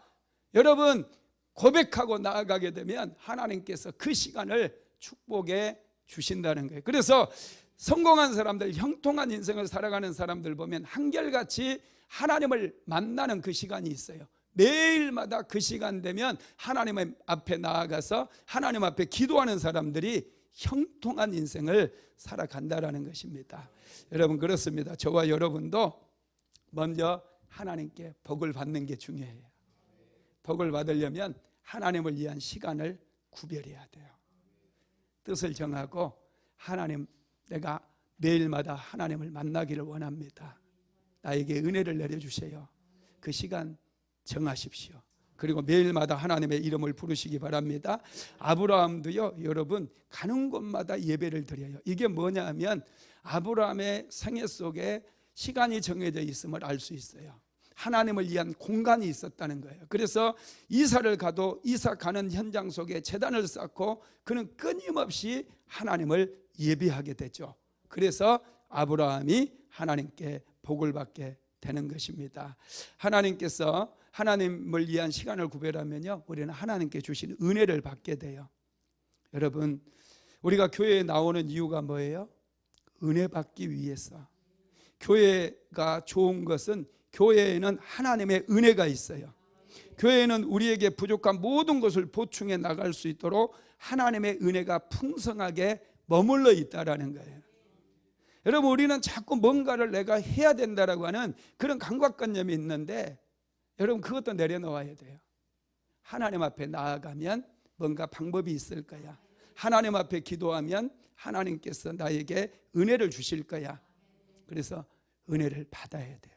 여러분 고백하고 나아가게 되면 하나님께서 그 시간을 축복해 주신다는 거예요. 그래서 성공한 사람들, 형통한 인생을 살아가는 사람들 보면 한결같이 하나님을 만나는 그 시간이 있어요. 매일마다 그 시간 되면 하나님 앞에 나아가서 하나님 앞에 기도하는 사람들이 형통한 인생을 살아간다라는 것입니다. 여러분 그렇습니다. 저와 여러분도 먼저 하나님께 복을 받는 게 중요해요. 복을 받으려면 하나님을 위한 시간을 구별해야 돼요. 뜻을 정하고 하나님, 내가 매일마다 하나님을 만나기를 원합니다. 나에게 은혜를 내려주세요. 그 시간 정하십시오. 그리고 매일마다 하나님의 이름을 부르시기 바랍니다. 아브라함도요, 여러분 가는 곳마다 예배를 드려요. 이게 뭐냐 하면 아브라함의 생애 속에 시간이 정해져 있음을 알 수 있어요. 하나님을 위한 공간이 있었다는 거예요. 그래서 이사를 가도 이사 가는 현장 속에 제단을 쌓고 그는 끊임없이 하나님을 예배하게 되죠. 그래서 아브라함이 하나님께 복을 받게 되는 것입니다. 하나님께서 하나님을 위한 시간을 구별하면요, 우리는 하나님께 주신 은혜를 받게 돼요. 여러분, 우리가 교회에 나오는 이유가 뭐예요? 은혜 받기 위해서. 교회가 좋은 것은 교회에는 하나님의 은혜가 있어요. 교회는 우리에게 부족한 모든 것을 보충해 나갈 수 있도록 하나님의 은혜가 풍성하게 머물러 있다라는 거예요. 여러분, 우리는 자꾸 뭔가를 내가 해야 된다라고 하는 그런 강박관념이 있는데, 여러분 그것도 내려놓아야 돼요. 하나님 앞에 나아가면 뭔가 방법이 있을 거야. 하나님 앞에 기도하면 하나님께서 나에게 은혜를 주실 거야. 그래서 은혜를 받아야 돼요.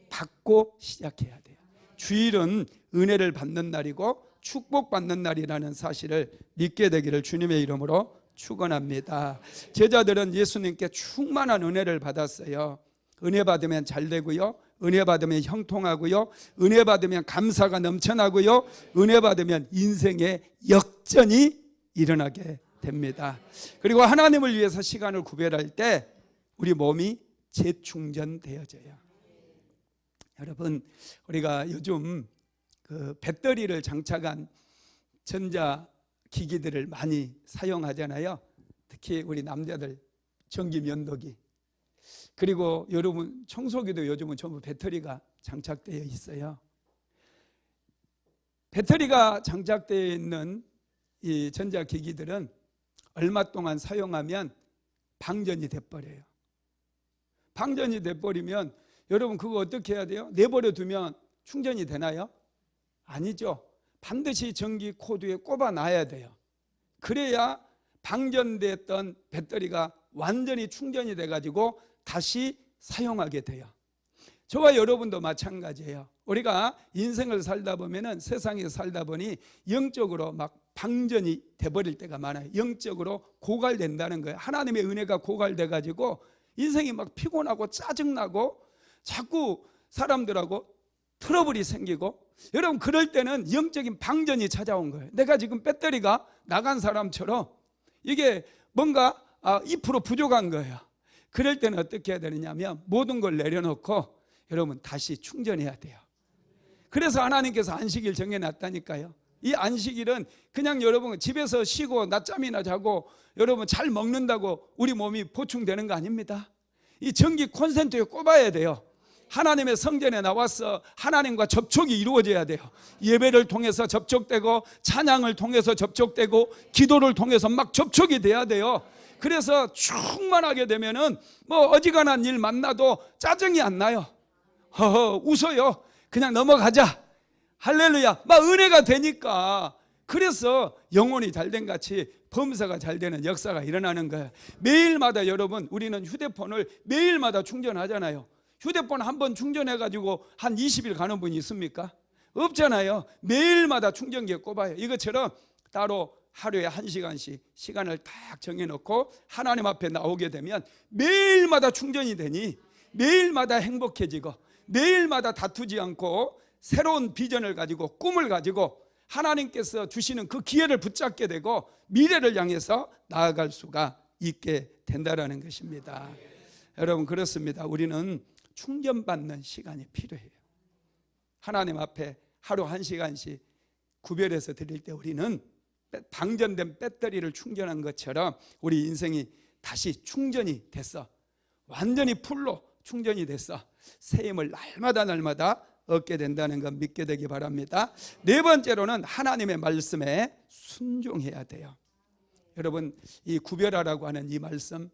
받고 시작해야 돼요. 주일은 은혜를 받는 날이고 축복받는 날이라는 사실을 믿게 되기를 주님의 이름으로 축원합니다. 제자들은 예수님께 충만한 은혜를 받았어요. 은혜 받으면 잘 되고요, 은혜 받으면 형통하고요, 은혜 받으면 감사가 넘쳐나고요, 은혜 받으면 인생의 역전이 일어나게 됩니다. 그리고 하나님을 위해서 시간을 구별할 때 우리 몸이 재충전되어져요. 여러분, 우리가 요즘 그 배터리를 장착한 전자기기들을 많이 사용하잖아요. 특히 우리 남자들 전기 면도기, 그리고 여러분 청소기도 요즘은 전부 배터리가 장착되어 있어요. 배터리가 장착되어 있는 이 전자기기들은 얼마 동안 사용하면 방전이 돼버려요. 방전이 돼버리면 여러분 그거 어떻게 해야 돼요? 내버려 두면 충전이 되나요? 아니죠. 반드시 전기 코드에 꼽아 놔야 돼요. 그래야 방전됐던 배터리가 완전히 충전이 돼가지고 다시 사용하게 돼요. 저와 여러분도 마찬가지예요. 우리가 인생을 살다 보면은, 세상에 살다 보니 영적으로 막 방전이 돼버릴 때가 많아요. 영적으로 고갈된다는 거예요. 하나님의 은혜가 고갈돼가지고 인생이 막 피곤하고 짜증나고 자꾸 사람들하고 트러블이 생기고, 여러분 그럴 때는 영적인 방전이 찾아온 거예요. 내가 지금 배터리가 나간 사람처럼 이게 뭔가 2% 부족한 거예요. 그럴 때는 어떻게 해야 되느냐면 모든 걸 내려놓고 여러분 다시 충전해야 돼요. 그래서 하나님께서 안식일 정해놨다니까요. 이 안식일은 그냥 여러분 집에서 쉬고 낮잠이나 자고 여러분 잘 먹는다고 우리 몸이 보충되는 거 아닙니다. 이 전기 콘센트에 꼽아야 돼요. 하나님의 성전에 나와서 하나님과 접촉이 이루어져야 돼요. 예배를 통해서 접촉되고 찬양을 통해서 접촉되고 기도를 통해서 막 접촉이 돼야 돼요. 그래서 충만하게 되면은 뭐 어지간한 일 만나도 짜증이 안 나요. 웃어요. 그냥 넘어가자. 할렐루야. 막 은혜가 되니까. 그래서 영혼이 잘된 같이 범사가 잘 되는 역사가 일어나는 거예요. 매일마다 여러분, 우리는 휴대폰을 매일마다 충전하잖아요. 휴대폰 한 번 충전해가지고 한 20일 가는 분이 있습니까? 없잖아요. 매일마다 충전기에 꼽아요. 이것처럼 따로 하루에 1시간씩 시간을 딱 정해놓고 하나님 앞에 나오게 되면 매일마다 충전이 되니 매일마다 행복해지고 매일마다 다투지 않고 새로운 비전을 가지고 꿈을 가지고 하나님께서 주시는 그 기회를 붙잡게 되고 미래를 향해서 나아갈 수가 있게 된다는 것입니다. 여러분 그렇습니다. 우리는 충전받는 시간이 필요해요. 하나님 앞에 하루 1시간씩 구별해서 드릴 때 우리는 방전된 배터리를 충전한 것처럼 우리 인생이 다시 충전이 됐어. 완전히 풀로 충전이 됐어. 새 힘을 날마다 얻게 된다는 것 믿게 되기 바랍니다. 네 번째로는 하나님의 말씀에 순종해야 돼요. 여러분 이 구별하라고 하는 이 말씀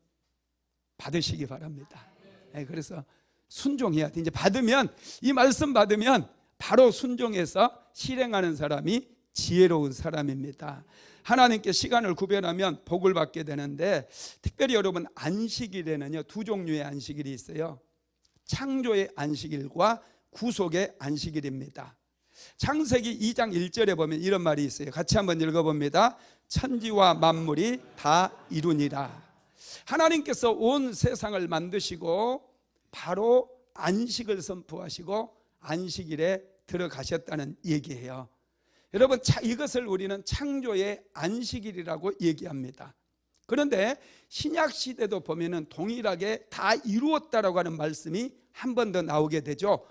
받으시기 바랍니다. 네, 그래서 순종해야 돼. 이제 받으면, 이 말씀 받으면 바로 순종해서 실행하는 사람이 지혜로운 사람입니다. 하나님께 시간을 구별하면 복을 받게 되는데, 특별히 여러분 안식일에는요 2종류의 안식일이 있어요. 창조의 안식일과 구속의 안식일입니다. 창세기 2장 1절에 보면 이런 말이 있어요. 같이 한번 읽어봅니다. 천지와 만물이 다 이루니라. 하나님께서 온 세상을 만드시고 바로 안식을 선포하시고 안식일에 들어가셨다는 얘기예요. 여러분, 이것을 우리는 창조의 안식일이라고 얘기합니다. 그런데 신약 시대도 보면은 동일하게 다 이루었다라고 하는 말씀이 한 번 더 나오게 되죠.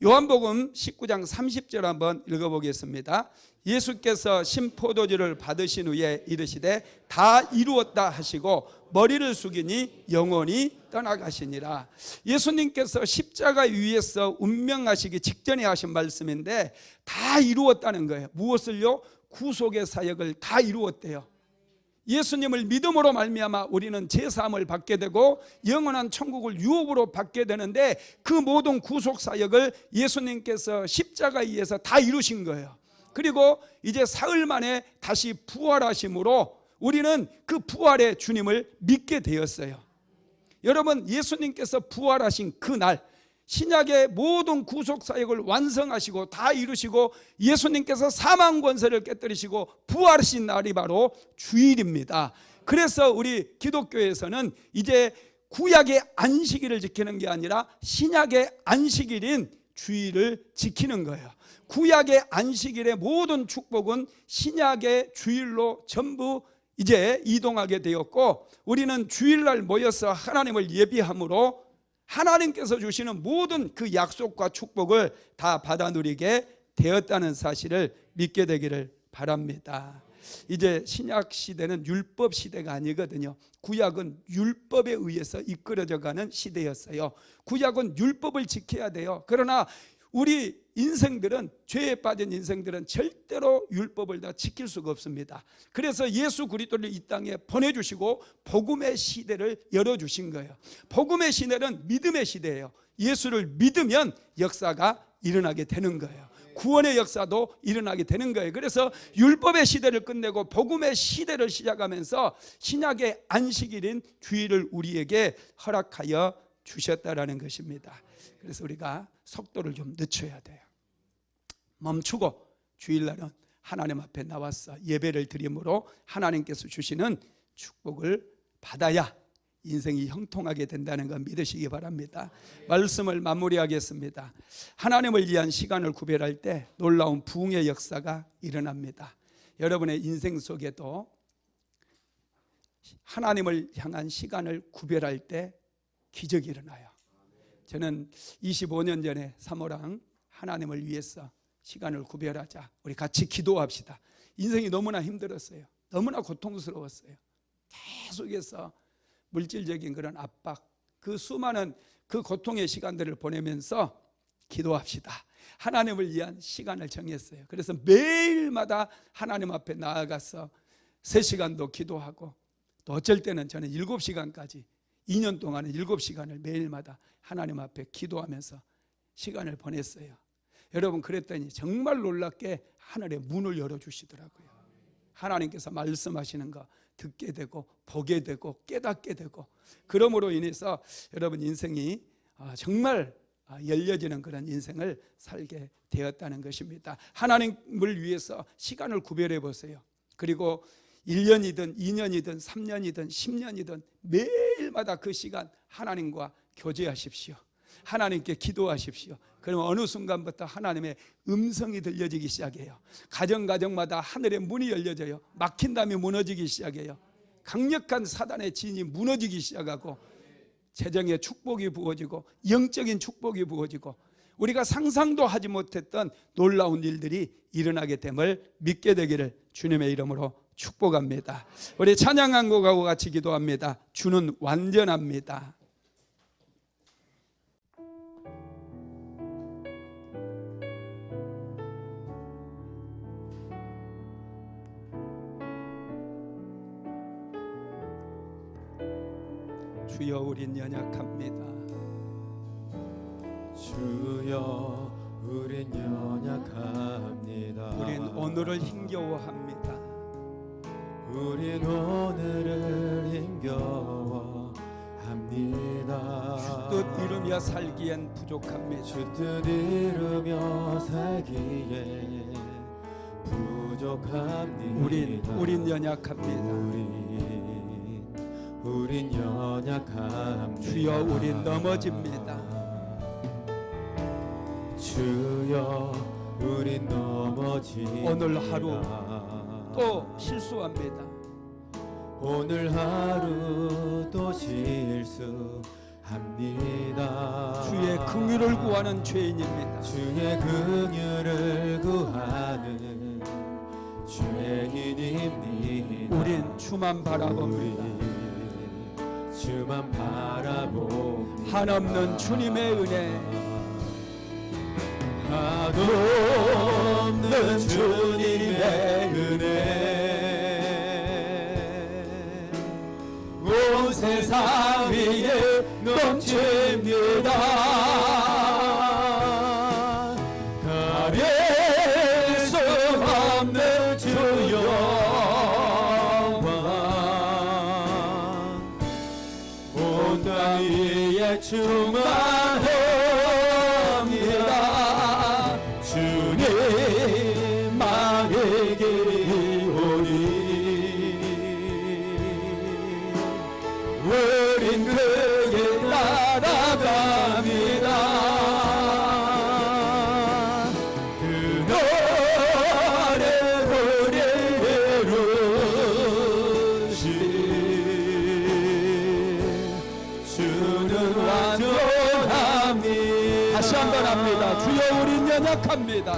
요한복음 19장 30절 한번 읽어보겠습니다. 예수께서 신포도주를 받으신 후에 이르시되 다 이루었다 하시고 머리를 숙이니 영원히 떠나가시니라. 예수님께서 십자가 위에서 운명하시기 직전에 하신 말씀인데 다 이루었다는 거예요. 무엇을요? 구속의 사역을 다 이루었대요. 예수님을 믿음으로 말미암아 우리는 제사함을 받게 되고 영원한 천국을 유업으로 받게 되는데 그 모든 구속 사역을 예수님께서 십자가 위에서 다 이루신 거예요. 그리고 이제 사흘 만에 다시 부활하심으로 우리는 그 부활의 주님을 믿게 되었어요. 여러분, 예수님께서 부활하신 그날 신약의 모든 구속사역을 완성하시고 다 이루시고 예수님께서 사망 권세를 깨뜨리시고 부활하신 날이 바로 주일입니다. 그래서 우리 기독교에서는 이제 구약의 안식일을 지키는 게 아니라 신약의 안식일인 주일을 지키는 거예요. 구약의 안식일의 모든 축복은 신약의 주일로 전부 이제 이동하게 되었고 우리는 주일날 모여서 하나님을 예비함으로 하나님께서 주시는 모든 그 약속과 축복을 다 받아 누리게 되었다는 사실을 믿게 되기를 바랍니다. 이제 신약 시대는 율법 시대가 아니거든요. 구약은 율법에 의해서 이끌어져 가는 시대였어요. 구약은 율법을 지켜야 돼요. 그러나 우리 인생들은, 죄에 빠진 인생들은 절대로 율법을 다 지킬 수가 없습니다. 그래서 예수 그리스도를 이 땅에 보내주시고 복음의 시대를 열어주신 거예요. 복음의 시대는 믿음의 시대예요. 예수를 믿으면 역사가 일어나게 되는 거예요. 구원의 역사도 일어나게 되는 거예요. 그래서 율법의 시대를 끝내고 복음의 시대를 시작하면서 신약의 안식일인 주일을 우리에게 허락하여 주셨다라는 것입니다. 그래서 우리가 속도를 좀 늦춰야 돼요. 멈추고 주일날은 하나님 앞에 나와서 예배를 드림으로 하나님께서 주시는 축복을 받아야 인생이 형통하게 된다는 거 믿으시기 바랍니다. 말씀을 마무리하겠습니다. 하나님을 위한 시간을 구별할 때 놀라운 부흥의 역사가 일어납니다. 여러분의 인생 속에도 하나님을 향한 시간을 구별할 때 기적이 일어나요. 저는 25년 전에 사모랑 하나님을 위해서 시간을 구별하자, 우리 같이 기도합시다. 인생이 너무나 힘들었어요. 너무나 고통스러웠어요. 계속해서 물질적인 그런 압박, 그 수많은 그 고통의 시간들을 보내면서 기도합시다. 하나님을 위한 시간을 정했어요. 그래서 매일마다 하나님 앞에 나아가서 3시간도 기도하고 또 어쩔 때는 저는 7시간까지 2년 동안은 7시간을 매일마다 하나님 앞에 기도하면서 시간을 보냈어요. 여러분, 그랬더니 정말 놀랍게 하늘의 문을 열어주시더라고요. 하나님께서 말씀하시는 거 듣게 되고 보게 되고 깨닫게 되고, 그러므로 인해서 여러분 인생이 정말 열려지는 그런 인생을 살게 되었다는 것입니다. 하나님을 위해서 시간을 구별해 보세요. 그리고 1년이든 2년이든 3년이든 10년이든 매일마다 그 시간 하나님과 교제하십시오. 하나님께 기도하십시오. 그러면 어느 순간부터 하나님의 음성이 들려지기 시작해요. 가정마다 하늘의 문이 열려져요. 막힌 담이 무너지기 시작해요. 강력한 사단의 진이 무너지기 시작하고 재정의 축복이 부어지고 영적인 축복이 부어지고 우리가 상상도 하지 못했던 놀라운 일들이 일어나게 됨을 믿게 되기를 주님의 이름으로 축복합니다. 우리 찬양한 곡하고 같이 기도합니다. 주는 완전합니다. 주여, 우린 연약합니다. 주여, 우린 연약합니다. 우린 오늘을 힘겨워합니다. 우린 오늘을 힘겨워 합니다. 뜻 이루며 살기엔 부족합니다. 주 뜻 이루며 살기에 부족합니다. 우린 연약합니다. 우린 연약합니다. 주여 우린 넘어집니다. 주여 우린 넘어집니다. 오늘 하루 또 실수합니다. 오늘 하루 또 실수합니다. 주의 긍휼을 구하는 죄인입니다. 주의 긍휼을 구하는 죄인입니다. 우린 주만 바라봅니다. 주만 바라봅니다. 한없는 주님의 은혜, 한없는 주님의 은혜 온 세상 위에 넘칩니다. 가릴 수 없는 주 영광 온 땅 위에 충만합니다. 주님만의 길이 오니 우린 그에 따라갑니다. 그 노래 우리를 이루신 주는 완전합니다. 다시 한번 합니다. 주여 우린 연약합니다.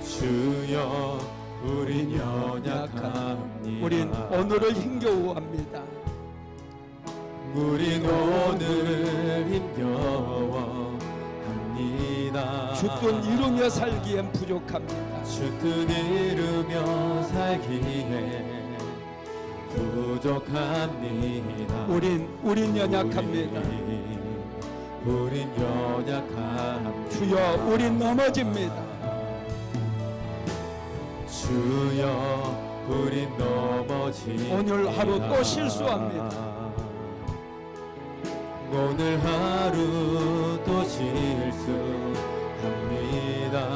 주여 우린 연약합니다. 우린 오늘을 힘겨워합니다. 우린 오늘을 힘겨워합니다. 주 뜻 이루며 살기엔 부족합니다. 주 뜻 이루며 살기에 부족합니다. 우린 연약합니다. 우린 연약합니다. 주여 우린 넘어집니다. 주여 우린 넘어집니다. 오늘 하루 또 실수합니다. 오늘 하루 또 실수합니다.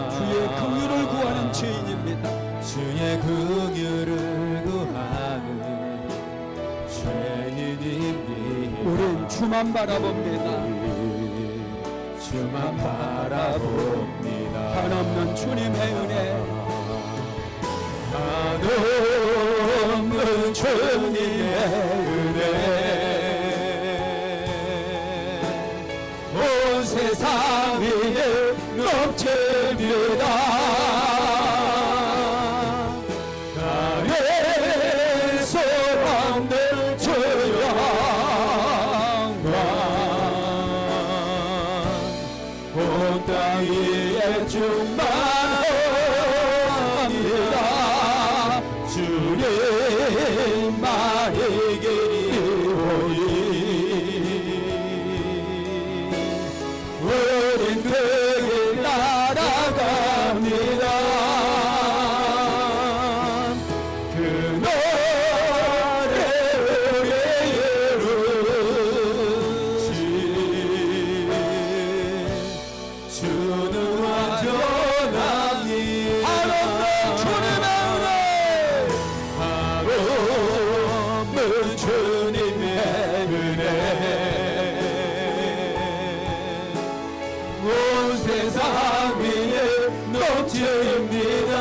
주의 긍휼을 구하는 죄인입니다. 주의 긍휼을 구하는 죄인입니다. 우린 주만 바라봅니다. 주만 바라봅니다. 한없는 주님의 은혜, 한없는 주님의 은혜 온 세상 위에 넘칩니다. 가릴 수 없는 주 영광 온 땅 위에 충만합니다. 주님만의 길이 오니 우린 그길 따라갑니다. 그 노래 우리의 이루신 주는 완전합니다. 한없는 주님의 은혜, 한없는 주님의 은혜 온 세상 위에 넘칩니다.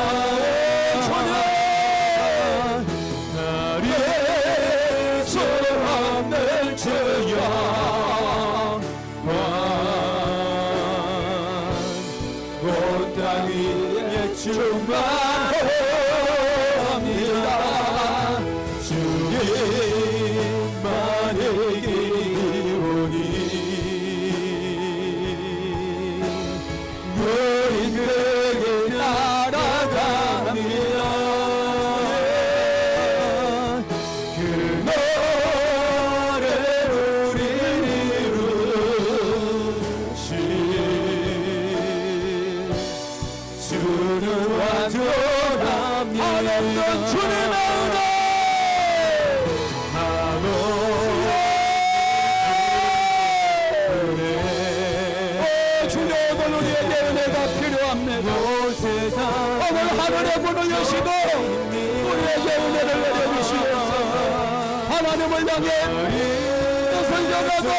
가릴 수 없는 주 영광 온 땅 위에 충만합니다. 주님만의 길이 오니 우린 그에게 따라갑니다. 그 노래 우리를 이루신 주는 완전합니다. 한없는 주님의 은혜, 한없는 내려주시고 우리에게 은혜를 내려주시옵소서. 하나님을 향해 뜻을 정하고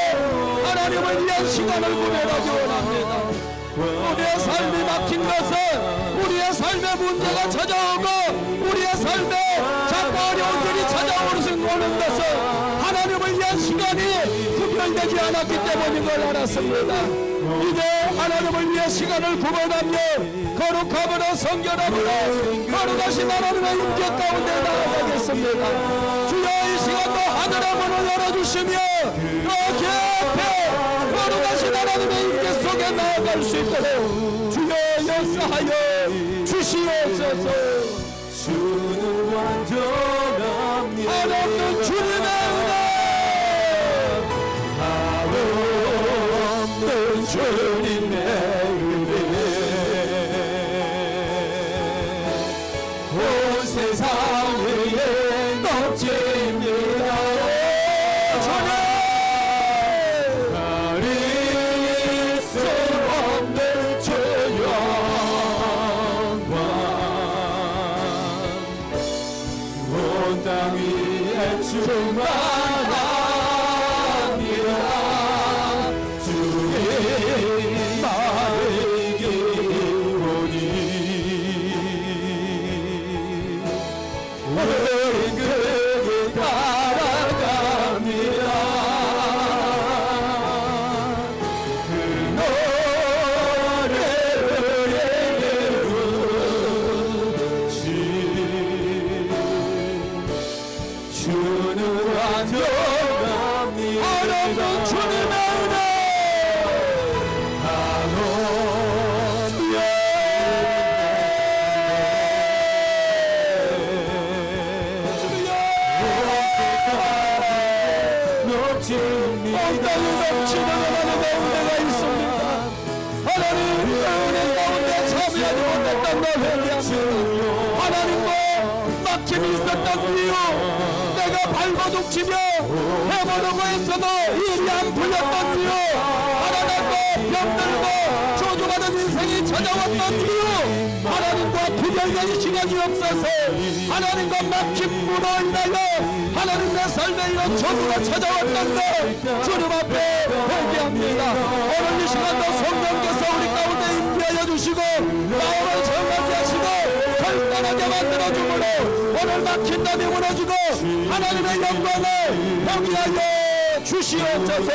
하나님을 위한 시간을 구별하기 원합니다. 우리의 삶이 막힌 것은 우리의 삶에 문제가 찾아오고 우리의 삶에 자꾸 어려운 일이 찾아오는 것은 하나님을 위한 시간이 구별되지 않았기 때문인 걸 알았습니다. 이제 하나님을 위해 시간을 구별하며 거룩함으로 성결함으로 거룩하신 하나님의 임재 가운데 나아가겠습니다. 주여 이 시간도 하늘의 문을 열어주시며 그 깊이 거룩하신 하나님의 임재 속에 나아갈 수 있도록 주여 역사하여 주시옵소서. 주는 완전합니다. 하나님 주님의 은혜 하나님 주님의 은혜 온 세상 위에 넘칩니다. 가릴 수 없는 주 영광 온 땅 위에 충만합니다. 주의 말이기 오니 은근히 따라갑니다. 그 노래를 부르시 주는 완전합니다. 하나님 주님의 은혜 온 땅이 넘치는 하나님의 은혜가 있습니다. 하나님 은혜 가운데 참여하지 못했던 걸 회개합니다. 하나님과 막힘이 있었던 이유 내가 발버둥치며 해보려고 했어도 일이 안 풀렸던 이유 하나님과 병들고 조종하는 인생이 찾아왔던 이유 하나님과 구별된 시간이 없어서 하나님과 막힘으로 인하여 하나님 내 삶에 이런 저주가 찾아왔던데 주님 앞에 회개합니다. 오늘 이 시간도 성령께서 우리 가운데 임재하여 주시고 마음을 정하게 하시고 결단하게 만들어주므로 오늘 막힌 담이 무너지고 하나님의 영광을 경외하여 주시옵소서.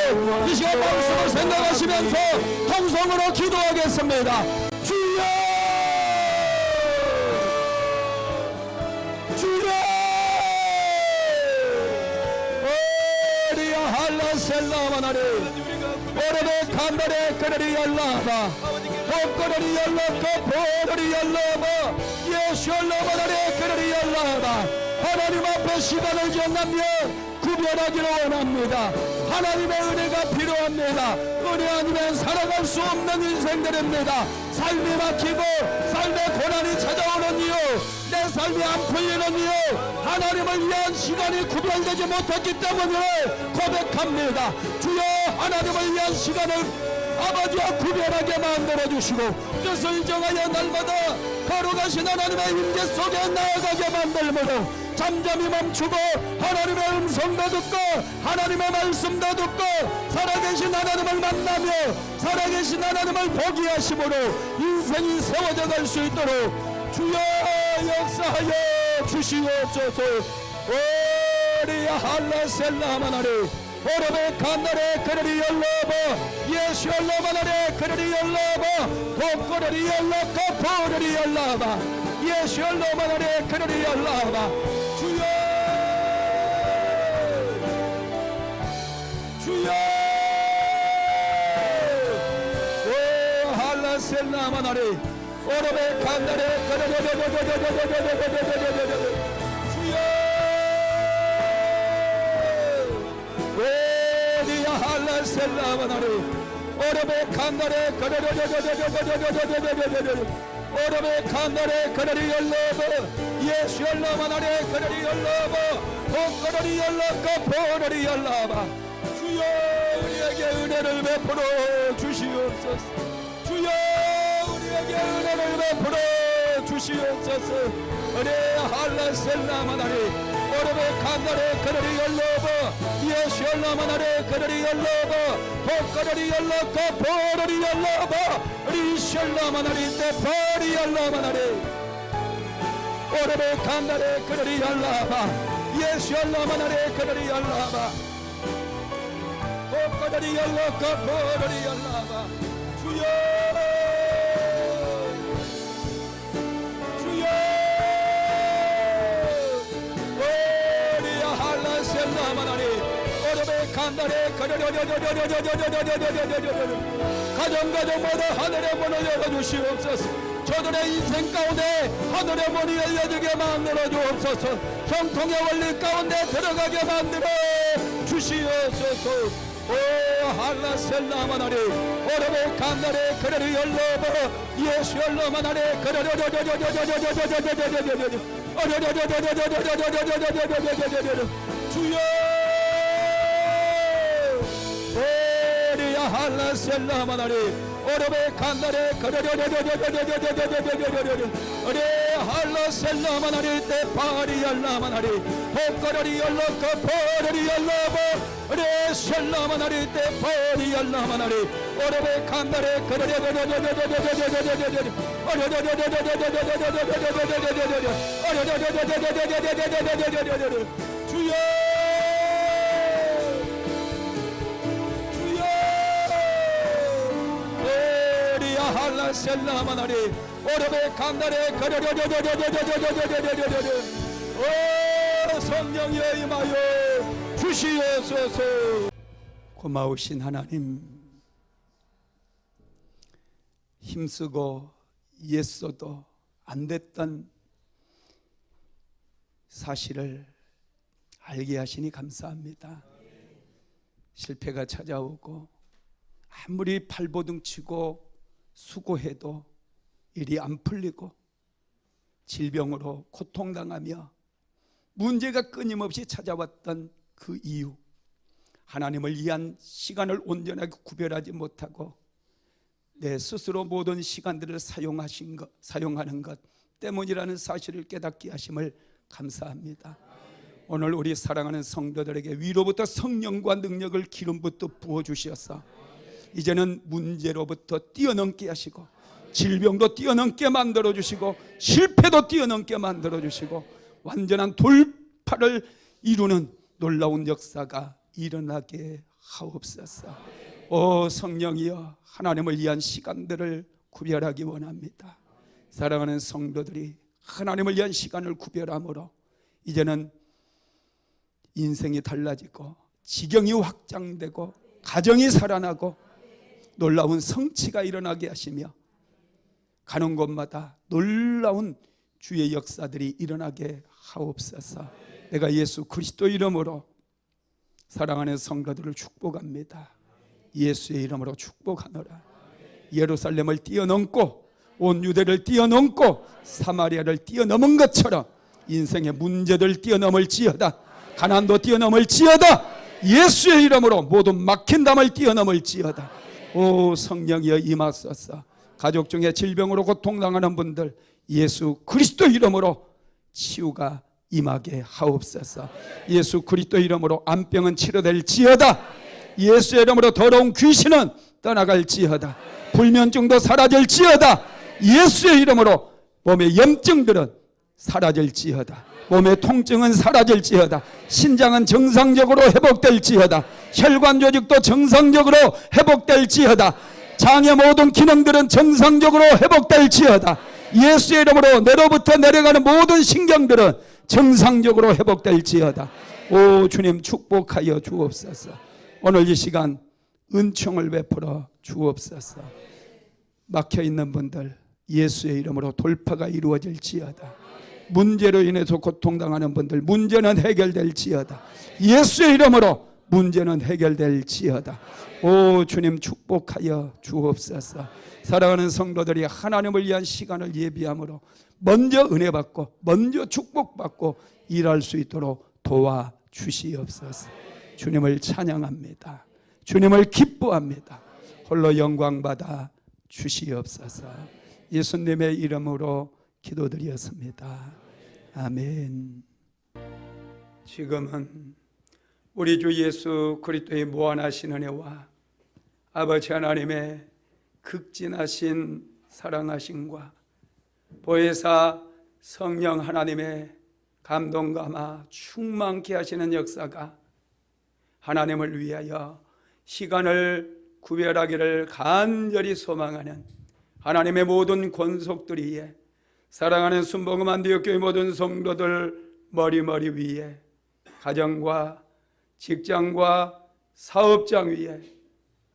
이 시간 말씀을 생각하시면서 통성으로 기도하겠습니다. 주여 주여 오리야 할라셀라마나리 오르베 칸다레 그르리 열라바 옥거르리 열라고 보르리 열라바 예수열라마나레 그르리 열라바 하나님 앞에 시간을 정하며 구별하기를 원합니다. 하나님의 은혜가 필요합니다. 은혜 아니면 살아갈 수 없는 인생들입니다. 삶이 막히고 삶의 고난이 찾아오는 이유 내 삶이 안 풀리는 이유 하나님을 위한 시간이 구별되지 못했기 때문에 고백합니다. 주여 하나님을 위한 시간을 아버지와 구별하게 만들어주시고 뜻을 정하여 날마다 거룩하신 하나님의 임재 속에 나아가게 만들므로 잠잠히 멈추고 하나님의 음성도 듣고 하나님의 말씀도 듣고 살아계신 하나님을 만나며 살아계신 하나님을 보게 하심으로 인생이 세워져 갈 수 있도록 주여 역사하여 주시옵소서. 오리야 할라셀라마나리 오르베 칸나레 그르리 열라바 예수 열라마나레 그르리 열라바 독거르리 열라카 포르리 열라바 예수 열라마나레 그르리 열라바 주여 주여 오 할라셀라마나레 오르베 칸나레 주여 오디야 할라셀라바나리 오르베 칸나레 오르베 칸나레 그르리 열라바 예수 열라마나레 그르리 열라바 독거르리 열라카 포르리 열라바 주여 우리에게 은혜를 베풀어 주시옵소서. 주여 우리에게 은혜를 베풀어 주시옵소서. 어레 할라셀라마나리 오르베 칸다레 그러리 열로버 예시올라마나레 그러리 열로버 복거리 열로커 보르리 열로버 리셜라마나리 때 버리 열라마나리 오르베 칸다레 그러리 열라바 예시올라마나레 그러리 열라바 복거리 열로커 보르리 열라바 주여 가정마다 하늘의 문을 열어주시옵소서. 저들의 인생 가운데 하늘의 문이 열려지게 만들어 주옵소서. 형통의 원리 가운데 들어가게 만들어 주시옵소서. 오 할라셀라마나리 오르베 칸다레 그레리 열로버 예수 열로마나리 주여 오리야 할라셀라마나리 오르베 칸다레 오레 할라셀라마나리 때 파리 열라마나리 호거리 열로커 포리 열로버 오레 셀라마나리 때 파리 열라마나리 오르베 칸다레 주여 할라셀라마나리 오르베 칸다레 오 성령이여 임하여 주시옵소서. 고마우신 하나님, 힘쓰고 애써도 안 됐던 사실을 알게 하시니 감사합니다. 실패가 찾아오고 아무리 발버둥 치고 수고해도 일이 안 풀리고 질병으로 고통당하며 문제가 끊임없이 찾아왔던 그 이유, 하나님을 위한 시간을 온전하게 구별하지 못하고 내 스스로 모든 시간들을 사용하는 것 때문이라는 사실을 깨닫게 하심을 감사합니다. 오늘 우리 사랑하는 성도들에게 위로부터 성령과 능력을 기름부터 부어주셔서 이제는 문제로부터 뛰어넘게 하시고 질병도 뛰어넘게 만들어주시고 실패도 뛰어넘게 만들어주시고 완전한 돌파를 이루는 놀라운 역사가 일어나게 하옵소서. 오 성령이여, 하나님을 위한 시간들을 구별하기 원합니다. 사랑하는 성도들이 하나님을 위한 시간을 구별함으로 이제는 인생이 달라지고 지경이 확장되고 가정이 살아나고 놀라운 성취가 일어나게 하시며 가는 곳마다 놀라운 주의 역사들이 일어나게 하옵소서. 내가 예수 그리스도 이름으로 사랑하는 성도들을 축복합니다. 예수의 이름으로 축복하노라. 예루살렘을 뛰어넘고 온 유대를 뛰어넘고 사마리아를 뛰어넘은 것처럼 인생의 문제들 뛰어넘을지어다. 가난도 뛰어넘을지어다. 예수의 이름으로 모든 막힌 담을 뛰어넘을지어다. 오 성령이여 임하소서. 가족 중에 질병으로 고통당하는 분들 예수 그리스도 이름으로 치유가 임하게 하옵소서. 예수 그리스도 이름으로 암병은 치료될지어다. 예수의 이름으로 더러운 귀신은 떠나갈지어다. 불면증도 사라질지어다. 예수의 이름으로 몸의 염증들은 사라질지어다. 몸의 통증은 사라질지어다. 신장은 정상적으로 회복될지어다. 혈관 조직도 정상적으로 회복될지어다. 장의 모든 기능들은 정상적으로 회복될지어다. 예수의 이름으로 내로부터 내려가는 모든 신경들은 정상적으로 회복될지어다. 오 주님 축복하여 주옵소서. 오늘 이 시간 은총을 베풀어 주옵소서. 막혀있는 분들 예수의 이름으로 돌파가 이루어질지어다. 문제로 인해서 고통당하는 분들 문제는 해결될지어다. 예수의 이름으로 문제는 해결될지어다. 오 주님 축복하여 주옵소서. 사랑하는 성도들이 하나님을 위한 시간을 예비함으로 먼저 은혜 받고 먼저 축복받고 일할 수 있도록 도와주시옵소서. 주님을 찬양합니다. 주님을 기뻐합니다. 홀로 영광받아 주시옵소서. 예수님의 이름으로 기도드렸습니다. 아멘. 지금은 우리 주 예수 그리스도의 무한하신 은혜와 아버지 하나님의 극진하신 사랑하심과 보혜사 성령 하나님의 감동감화 충만케 하시는 역사가 하나님을 위하여 시간을 구별하기를 간절히 소망하는 하나님의 모든 권속들 위에, 사랑하는 순복음 한대역교회 모든 성도들 머리머리 위에, 가정과 직장과 사업장 위에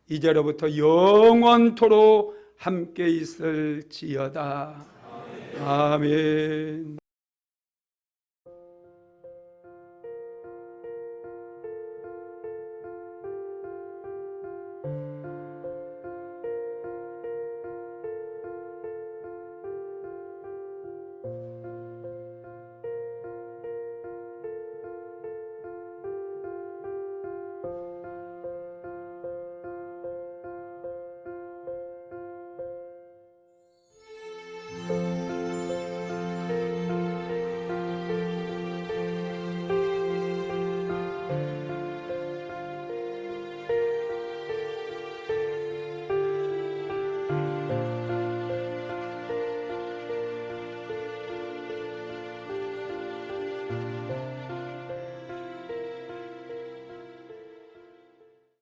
이제로부터 영원토록 함께 있을지어다. 아멘.